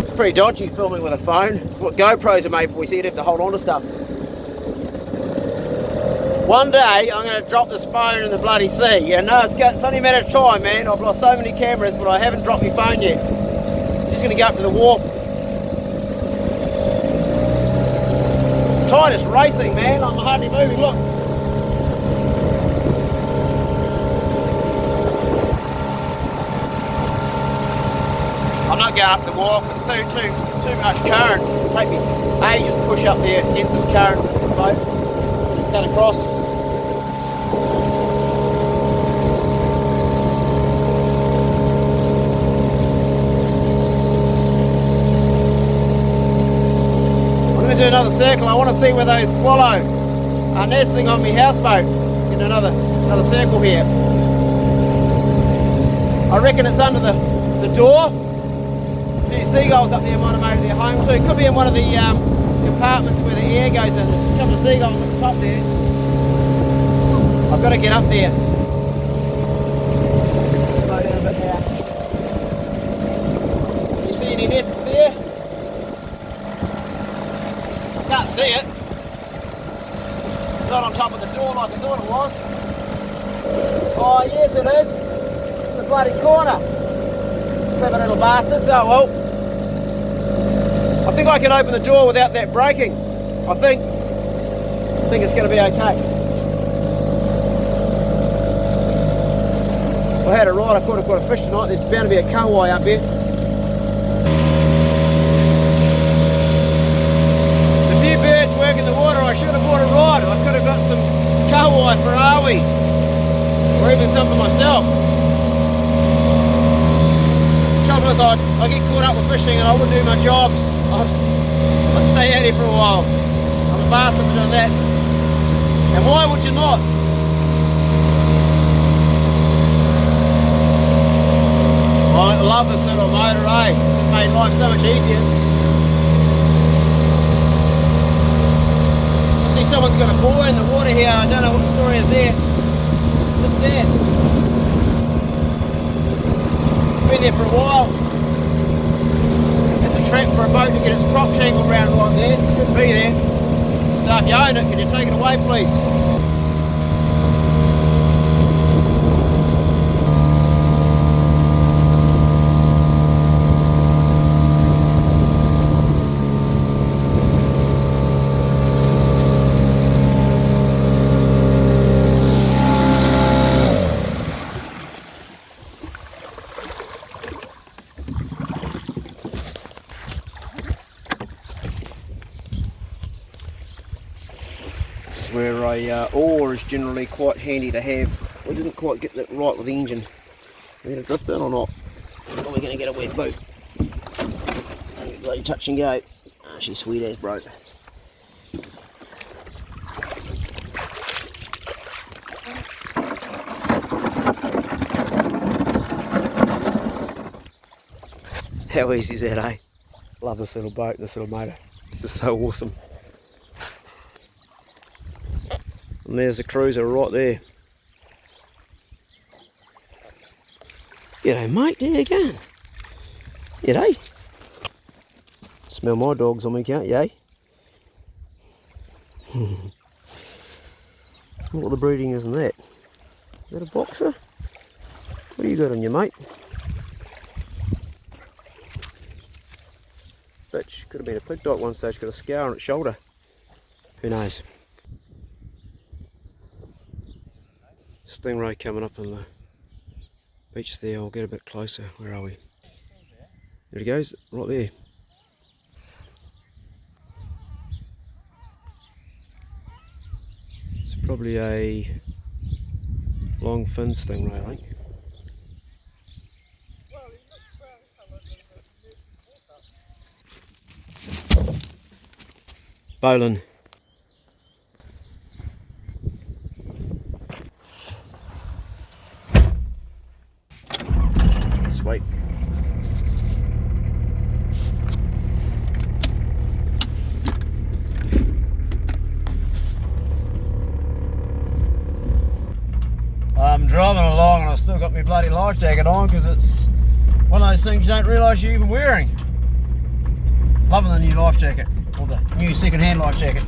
It's pretty dodgy filming with a phone. It's what GoPros are made for, you see, you'd have to hold on to stuff. One day I'm going to drop this phone in the bloody sea. Yeah, no, it's only a matter of time, man. I've lost so many cameras, but I haven't dropped my phone yet. I'm just going to go up to the wharf. Tide is racing, man. I'm hardly moving. Look. I'm not going up the wharf. It's too much current. It'll take me ages to push up there against this current with this boat. It's going across. Do another circle. I want to see where those swallow are nesting on my houseboat. Get another circle here. I reckon it's under the door. A few seagulls up there might have made their home too. It could be in one of the compartments where the air goes in. There's a couple of seagulls at the top there. I've got to get up there. Slow down a bit now. You see any nests there? Can't see it. It's not on top of the door like I thought it was. Oh yes it is. It's the bloody corner. Clever little bastards. Oh well. I think I can open the door without that breaking. I think it's going to be okay. If I had it right I could have caught a fish tonight. There's bound to be a kahawai up here. In the water, I should have bought a rod. I could have got some kahawai for Awi, or even some for myself. Trouble is, I get caught up with fishing and I wouldn't do my jobs. I'd stay out here for a while. I'm a bastard for doing that. And why would you not? I love this little motor, eh? It's just made life so much easier. Someone's got a buoy in the water here. I don't know what the story is there. Just there. Been there for a while. It's a trap for a boat to get its prop tangled around right there. Couldn't be there. So if you own it, can you take it away please? Where a oar is generally quite handy to have. We didn't quite get that right with the engine. Are we going to drift in or not? Or are we going to get a wet boot? Bloody touch and go. Ah, she's sweet as broke. How easy is that, eh? Love this little boat, this little motor. It's just so awesome. And there's the cruiser right there. G'day mate, there you going? G'day. Smell my dogs on me, can't you, eh? What the breeding is in that? Is that a boxer? What do you got on you, mate? Bitch, could have been a pig dog at one stage, got a scour on its shoulder. Who knows? Stingray coming up on the beach there. I'll get a bit closer. Where are we? There he goes, right there. It's probably a long fin stingray, I think. Bowling. Sweet. I'm driving along and I've still got my bloody life jacket on because it's one of those things you don't realise you're even wearing. Loving the new life jacket, or the new second-hand life jacket.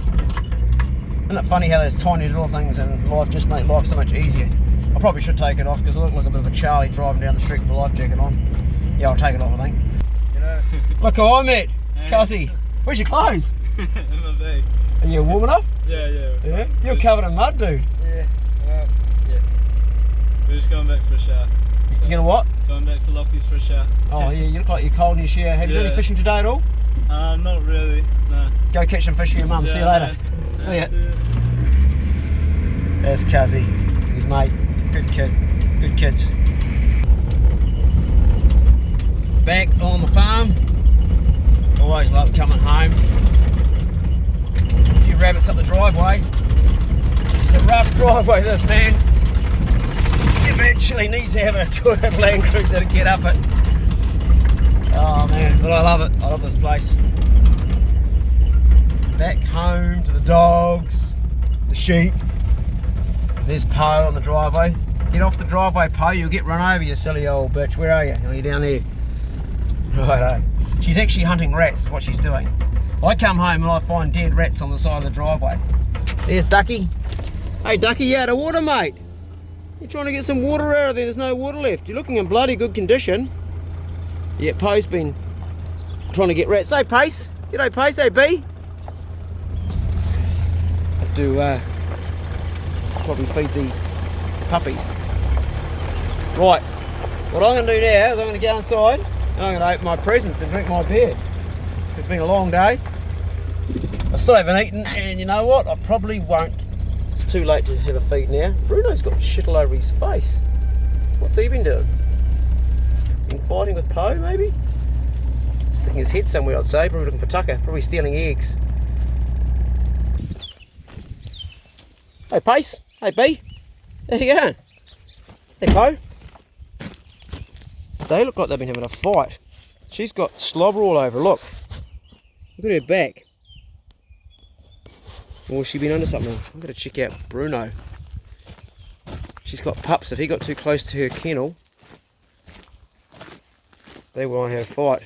Isn't it funny how those tiny little things in life just make life so much easier? I probably should take it off because I look like a bit of a Charlie driving down the street with a life jacket on. Yeah, I'll take it off, I think. You know. Look who I met, Kelsey. Where's your clothes? In my bag. Are you warm enough? Yeah. You're covered in mud, dude. Yeah. We're just going back for a shower. You gonna what? Going back to Lockie's for a shower. Oh yeah, you look like you're cold in your shower. Have you done any fishing today at all? Not really, no. Go catch some fish for your mum. See you later. No. See ya. There's Cuzzy, his mate. Good kid. Good kids. Back on the farm. Always love coming home. A few rabbits up the driveway. It's a rough driveway, this, man. You eventually need to have a Toyota Land Cruiser to get up it. Oh man, but I love it. I love this place. Back home to the dogs, the sheep. There's Po on the driveway. Get off the driveway, Po, you'll get run over, you silly old bitch. Where are you? Oh, you're down there. Righto. She's actually hunting rats, is what she's doing. I come home and I find dead rats on the side of the driveway. There's Ducky. Hey Ducky, you out of water, mate? You're trying to get some water out of there, there's no water left. You're looking in bloody good condition. Yeah, Po's been trying to get rats. Hey Pace, g'day Pace, hey B. Have to probably feed the puppies. Right, what I'm going to do now is I'm going to go inside and I'm going to open my presents and drink my beer. It's been a long day. I still haven't eaten, and you know what? I probably won't. It's too late to have a feed now. Bruno's got shit all over his face. What's he been doing? Been fighting with Po, maybe? Sticking his head somewhere, I'd say. Probably looking for Tucker. Probably stealing eggs. Hey, Pace. Hey, B. How you going? Hey, Po. They look like they've been having a fight. She's got slobber all over. Look. Look at her back. Or has she been under something? I'm going to check out Bruno. She's got pups. If he got too close to her kennel, they might have a fight.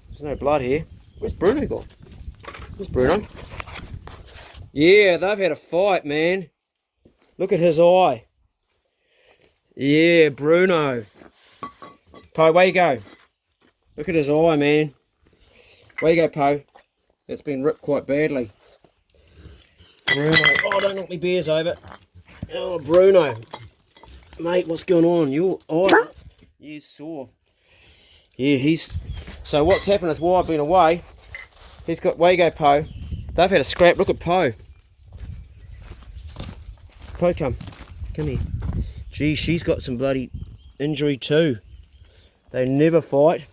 There's no blood here. Where's Bruno gone? Where's Bruno? Yeah, they've had a fight, man. Look at his eye. Yeah, Bruno. Po, where you go? Look at his eye, man. Where you go, Po? It's been ripped quite badly. Bruno. Oh, don't knock me beers over. Oh, Bruno. Mate, what's going on? Your eye? Yeah, sore. Yeah, he's... So what's happened is while I've been away, he's got... Where you go, Po? They've had a scrap. Look at Po. Po, come. Come here. Gee, she's got some bloody injury too. They never fight.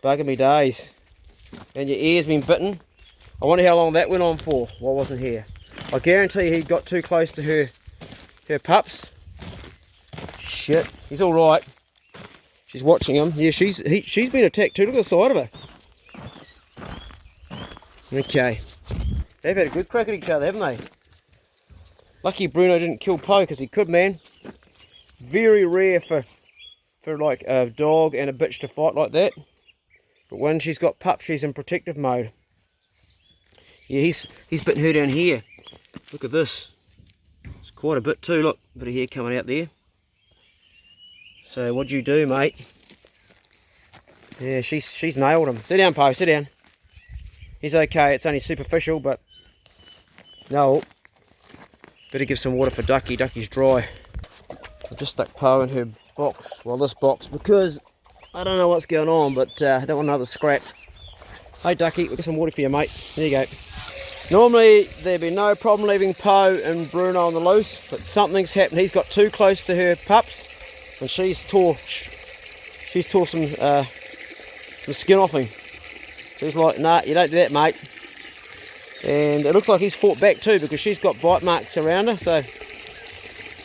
Bugging me days. And your ear's been bitten. I wonder how long that went on for while I wasn't here. I guarantee he got too close to her pups. Shit, he's all right. She's watching him. Yeah, she's been attacked too. Look at the side of her. Okay, they've had a good crack at each other, haven't they? Lucky Bruno didn't kill Po because he could, man. Very rare for for like a dog and a bitch to fight like that. But when she's got pups, she's in protective mode. Yeah, he's bitten her down here. Look at this. It's quite a bit too. Look, bit of hair coming out there. So what'd you do, mate? Yeah, she's nailed him. Sit down, Po. Sit down. He's okay. It's only superficial, but no. Better give some water for Ducky. Ducky's dry. I just stuck Po in her box. Well, this box, because I don't know what's going on, but I don't want another scrap. Hey, Ducky, we've got some water for you, mate. There you go. Normally, there'd be no problem leaving Po and Bruno on the loose, but something's happened. He's got too close to her pups, and she's tore some skin off him. He's like, nah, you don't do that, mate. And it looks like he's fought back too, because she's got bite marks around her. So,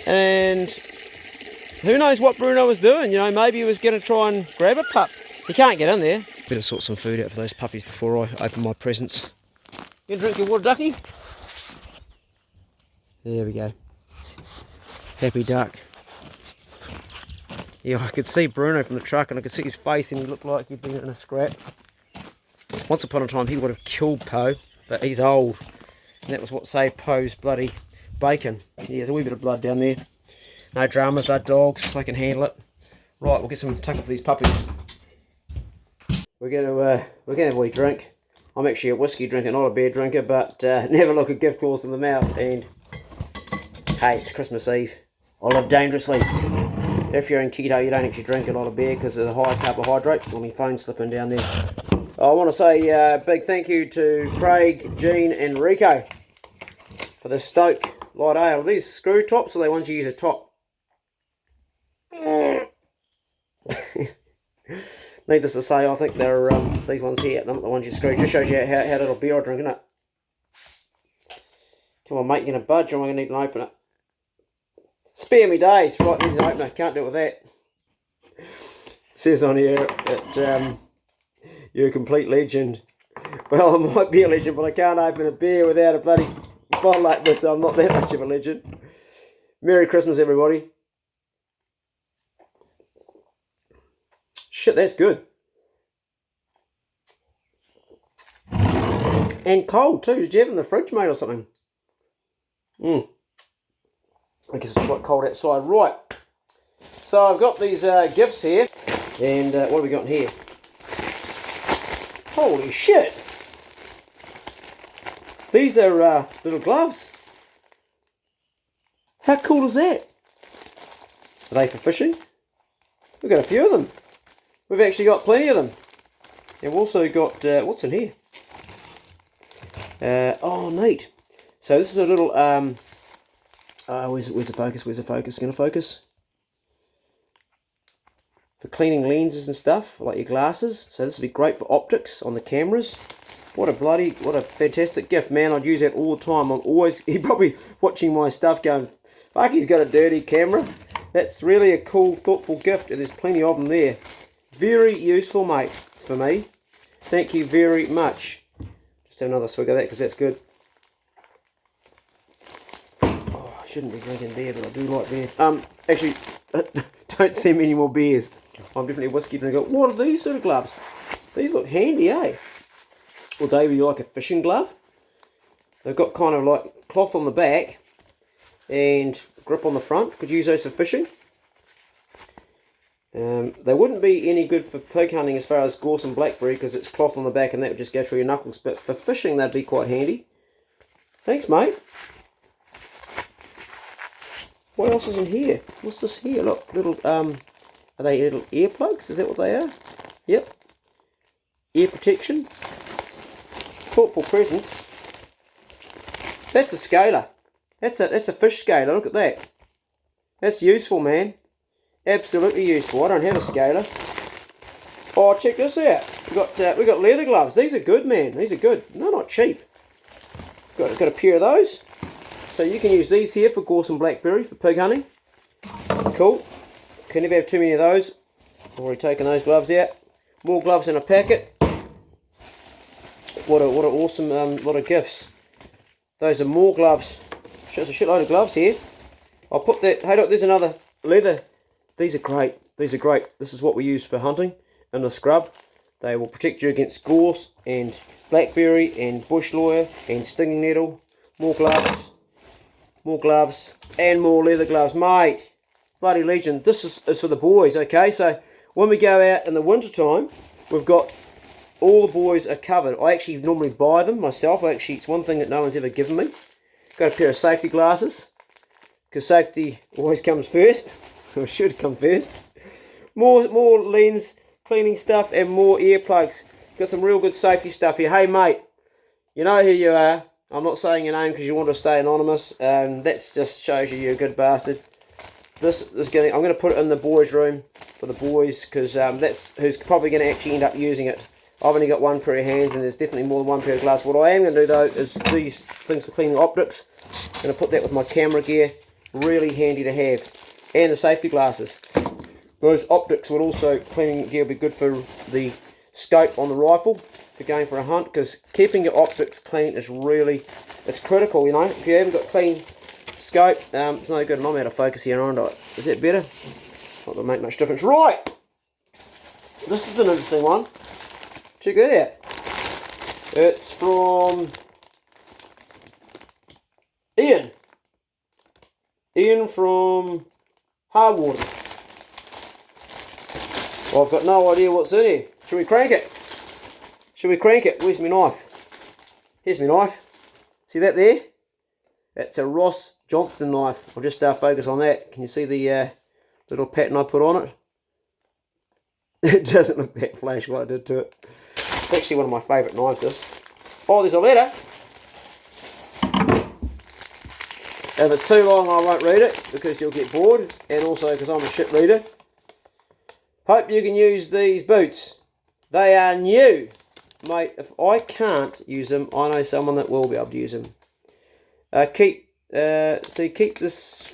and who knows what Bruno was doing? You know, maybe he was going to try and grab a pup. He can't get in there. Better sort some food out for those puppies before I open my presents. You gonna drink your water, Ducky? There we go. Happy duck. Yeah, I could see Bruno from the truck, and I could see his face, and he looked like he'd been in a scrap. Once upon a time, he would have killed Po, but he's old, and that was what saved Po's bloody bacon. Yeah, there's a wee bit of blood down there. No dramas, they're dogs, they can handle it. Right, we'll get some tuck for these puppies. We're gonna have a wee drink. I'm actually a whiskey drinker, not a beer drinker, but never look a gift horse in the mouth. And hey, it's Christmas Eve. I live dangerously. If you're in keto, you don't actually drink a lot of beer because of the high carbohydrate. Well, my phone's slipping down there. I want to say a big thank you to Craig, Jean, and Rico for the Stoke Light Ale. Are these screw tops, or are they ones you use a top? Needless to say, I think they're these ones here, not the ones you screw. Just shows you how little beer I drink, innit? Come on, mate, you're going to budge, or am I going to need an opener? Spare me days, right, need an opener, can't do it with that. It says on here that you're a complete legend. Well, I might be a legend, but I can't open a beer without a bloody bottle like this, so I'm not that much of a legend. Merry Christmas, everybody. Shit, that's good. And cold too. Did you have it in the fridge, mate, or something? I guess it's quite cold outside. Right. So I've got these gifts here. And what have we got in here? Holy shit. These are little gloves. How cool is that? Are they for fishing? We've got a few of them. We've actually got plenty of them. And we've also got, what's in here? Oh, neat. So this is a little, where's the focus? Where's the focus? Gonna focus? For cleaning lenses and stuff, like your glasses. So this would be great for optics on the cameras. What a fantastic gift, man. I'd use that all the time. I'm always, he's probably watching my stuff going, fuck, he's got a dirty camera. That's really a cool, thoughtful gift, and there's plenty of them there. Very useful, mate, for me. Thank you very much. Just have another swig of that, because that's good. Oh, I shouldn't be drinking beer, but I do like beer. Actually, don't send me any more beers. I'm definitely a whiskey drinker. What are these sort of gloves? These look handy, eh? Well, David, you like a fishing glove? They've got kind of like cloth on the back and grip on the front. Could use those for fishing. They wouldn't be any good for pig hunting as far as gorse and blackberry because it's cloth on the back and that would just go through your knuckles. But for fishing, they'd be quite handy. Thanks, mate. What else is in here? What's this here? Look, little, are they little earplugs? Is that what they are? Yep. Ear protection. Thoughtful presents. That's a scaler. That's a fish scaler. Look at that. That's useful, man. Absolutely useful. I don't have a scaler. Oh, check this out. We got leather gloves. These are good, man. These are good. No, not cheap. Got a pair of those. So you can use these here for gorse and blackberry for pig hunting. Cool. Can never have too many of those. I've already taken those gloves out. More gloves in a packet. What an awesome lot of gifts. Those are more gloves. There's a shitload of gloves here. I'll put that. Hey, look, there's another leather. These are great. These are great. This is what we use for hunting in the scrub. They will protect you against gorse and blackberry and bush lawyer and stinging nettle. More gloves, and more leather gloves. Mate, bloody legend. This is for the boys, okay? So when we go out in the winter time, we've got all the boys are covered. I actually normally buy them myself. It's one thing that no one's ever given me. Got a pair of safety glasses, because safety always comes first, or should come first. More lens cleaning stuff and more earplugs. Got some real good safety stuff here. Hey mate, you know who you are. I'm not saying your name because you want to stay anonymous. That just shows you're a good bastard. I'm going to put it in the boys' room for the boys, because that's who's probably going to actually end up using it. I've only got one pair of hands, and there's definitely more than one pair of gloves. What I am going to do though is these things for cleaning optics. I'm going to put that with my camera gear. Really handy to have, and the safety glasses. Those optics would also, cleaning gear, be good for the scope on the rifle for going for a hunt, because keeping your optics clean is it's critical, you know. If you haven't got clean scope, it's no good. And I'm out of focus here, aren't I? Is that better? Not going to make much difference. Right, this is an interesting one. Check it out. It's from Ian from Harwater. Well, I've got no idea what's in here. Should we crank it? Where's my knife? Here's my knife. See that there? That's a Ross Johnston knife. I'll just focus on that. Can you see the little pattern I put on it? It doesn't look that flash what I did to it. It's actually one of my favourite knives, this. Oh, there's a letter. If it's too long, I won't read it, because you'll get bored, and also because I'm a shit reader. Hope you can use these boots. They are new. Mate, if I can't use them, I know someone that will be able to use them. Keep this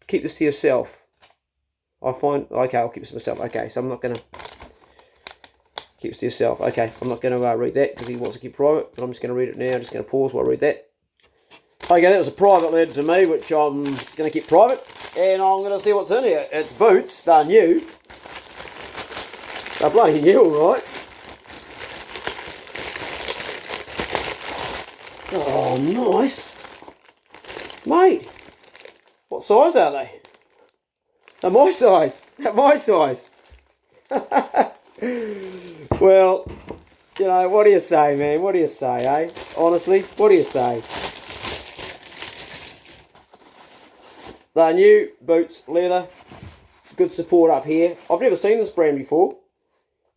to yourself. Okay, I'll keep this to myself. Okay, so I'm not going to keep this to yourself. Okay, I'm not going to read that because he wants to keep private, but I'm just going to read it now. I'm just going to pause while I read that. Okay, that was a private letter to me, which I'm going to keep private, and I'm going to see what's in here. It's boots. They're new. They're bloody new, alright. Oh, nice. Mate, what size are they? They're my size. Well, you know, what do you say, man? What do you say, eh? Honestly, what do you say? They're new boots, leather, good support up here. I've never seen this brand before.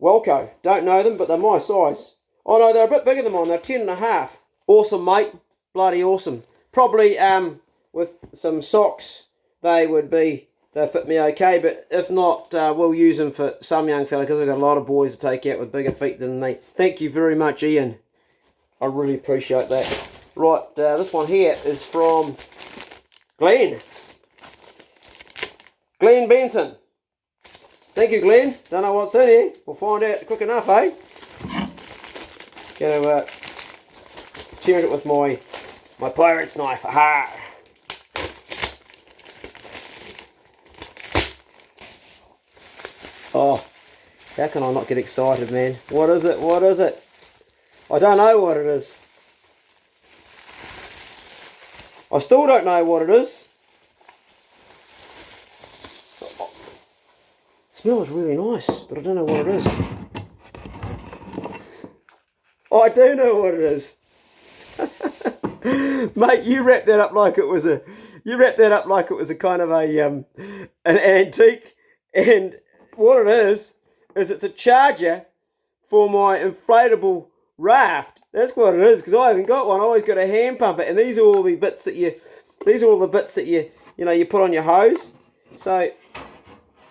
Welco, don't know them, but they're my size. Oh no, they're a bit bigger than mine. They're 10.5. Awesome, mate. Bloody awesome. Probably with some socks, they fit me okay, but if not, we'll use them for some young fella, because I've got a lot of boys to take out with bigger feet than me. Thank you very much, Ian. I really appreciate that. Right, this one here is from Glenn Benson. Thank you, Glenn. Don't know what's in here. We'll find out quick enough, eh? Gonna tear it with my pirate's knife. Aha! Oh, how can I not get excited, man? What is it? I don't know what it is. I still don't know what it is. It smells really nice, but I don't know what it is. Oh, I do know what it is. Mate, you wrapped that up like it was a kind of an antique, and what it is it's a charger for my inflatable raft. That's what it is, because I haven't got one. I always got a hand pumper, and these are all the bits that you put on your hose. So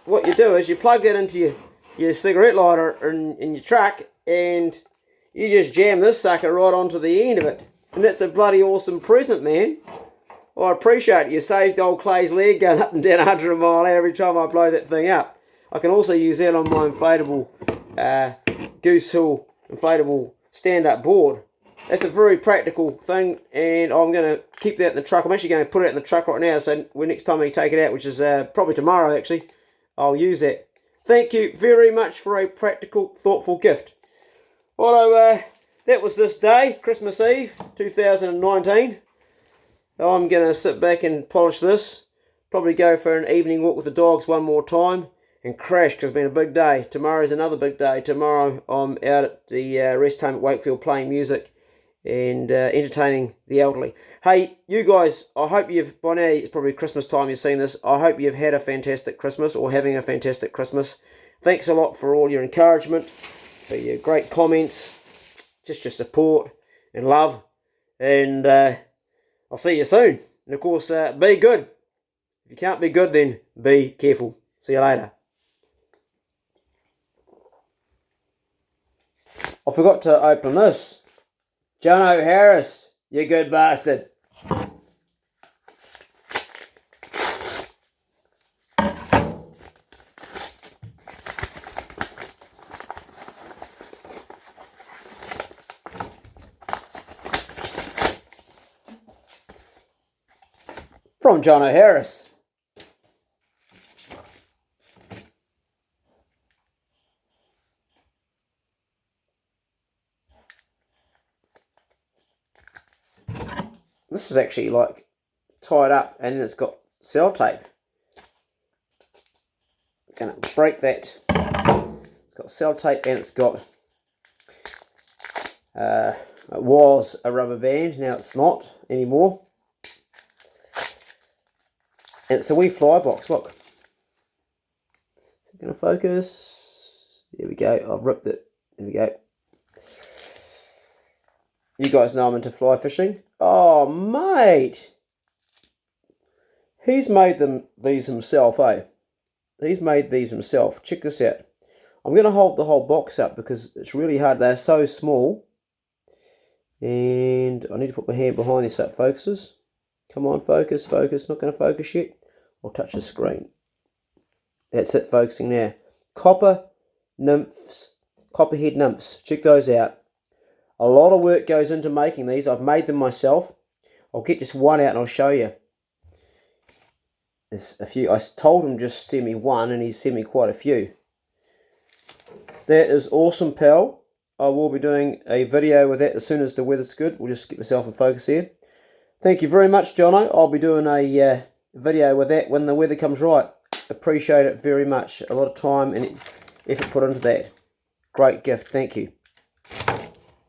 what you do is you plug that into your cigarette lighter in your truck, and you just jam this sucker right onto the end of it. And that's a bloody awesome present, man. I appreciate it. You saved old Clay's leg going up and down 100 mile an hour every time I blow that thing up. I can also use that on my inflatable Goose Hill inflatable stand-up board. That's a very practical thing, and I'm going to keep that in the truck. I'm actually going to put it in the truck right now, so next time we take it out, which is probably tomorrow actually, I'll use it. Thank you very much for a practical, thoughtful gift. Righto, that was this day, Christmas Eve, 2019. I'm going to sit back and polish this. Probably go for an evening walk with the dogs one more time. And crash, because it's been a big day. Tomorrow's another big day. Tomorrow I'm out at the rest home at Wakefield playing music and entertaining the elderly. Hey, you guys, I hope you've, by now it's probably Christmas time you've seen this, I hope you've had a fantastic Christmas or having a fantastic Christmas. Thanks a lot for all your encouragement, for your great comments, just your support and love. And I'll see you soon. And of course, be good. If you can't be good, then be careful. See you later. I forgot to open this. Jono Harris, you good bastard. From Jono Harris. This is actually like tied up and it's got sellotape. I'm going to break that. It's got sellotape and it's got, it was a rubber band, now it's not anymore. And it's a wee fly box, look. Is it going to focus? There we go, I've ripped it. There we go. You guys know I'm into fly fishing. Oh, mate. He's made these himself, eh? He's made these himself. Check this out. I'm going to hold the whole box up because it's really hard. They're so small. And I need to put my hand behind this so it focuses. Come on, focus, focus. Not going to focus yet. I'll touch the screen. That's it, focusing now. Copperhead nymphs. Check those out. A lot of work goes into making these. I've made them myself. I'll get just one out and I'll show you. There's a few. I told him just send me one and he's sent me quite a few. That is awesome, pal. I will be doing a video with that as soon as the weather's good. We'll just get myself in focus here. Thank you very much, Jono. I'll be doing a video with that when the weather comes right. Appreciate it very much. A lot of time and effort put into that. Great gift. Thank you.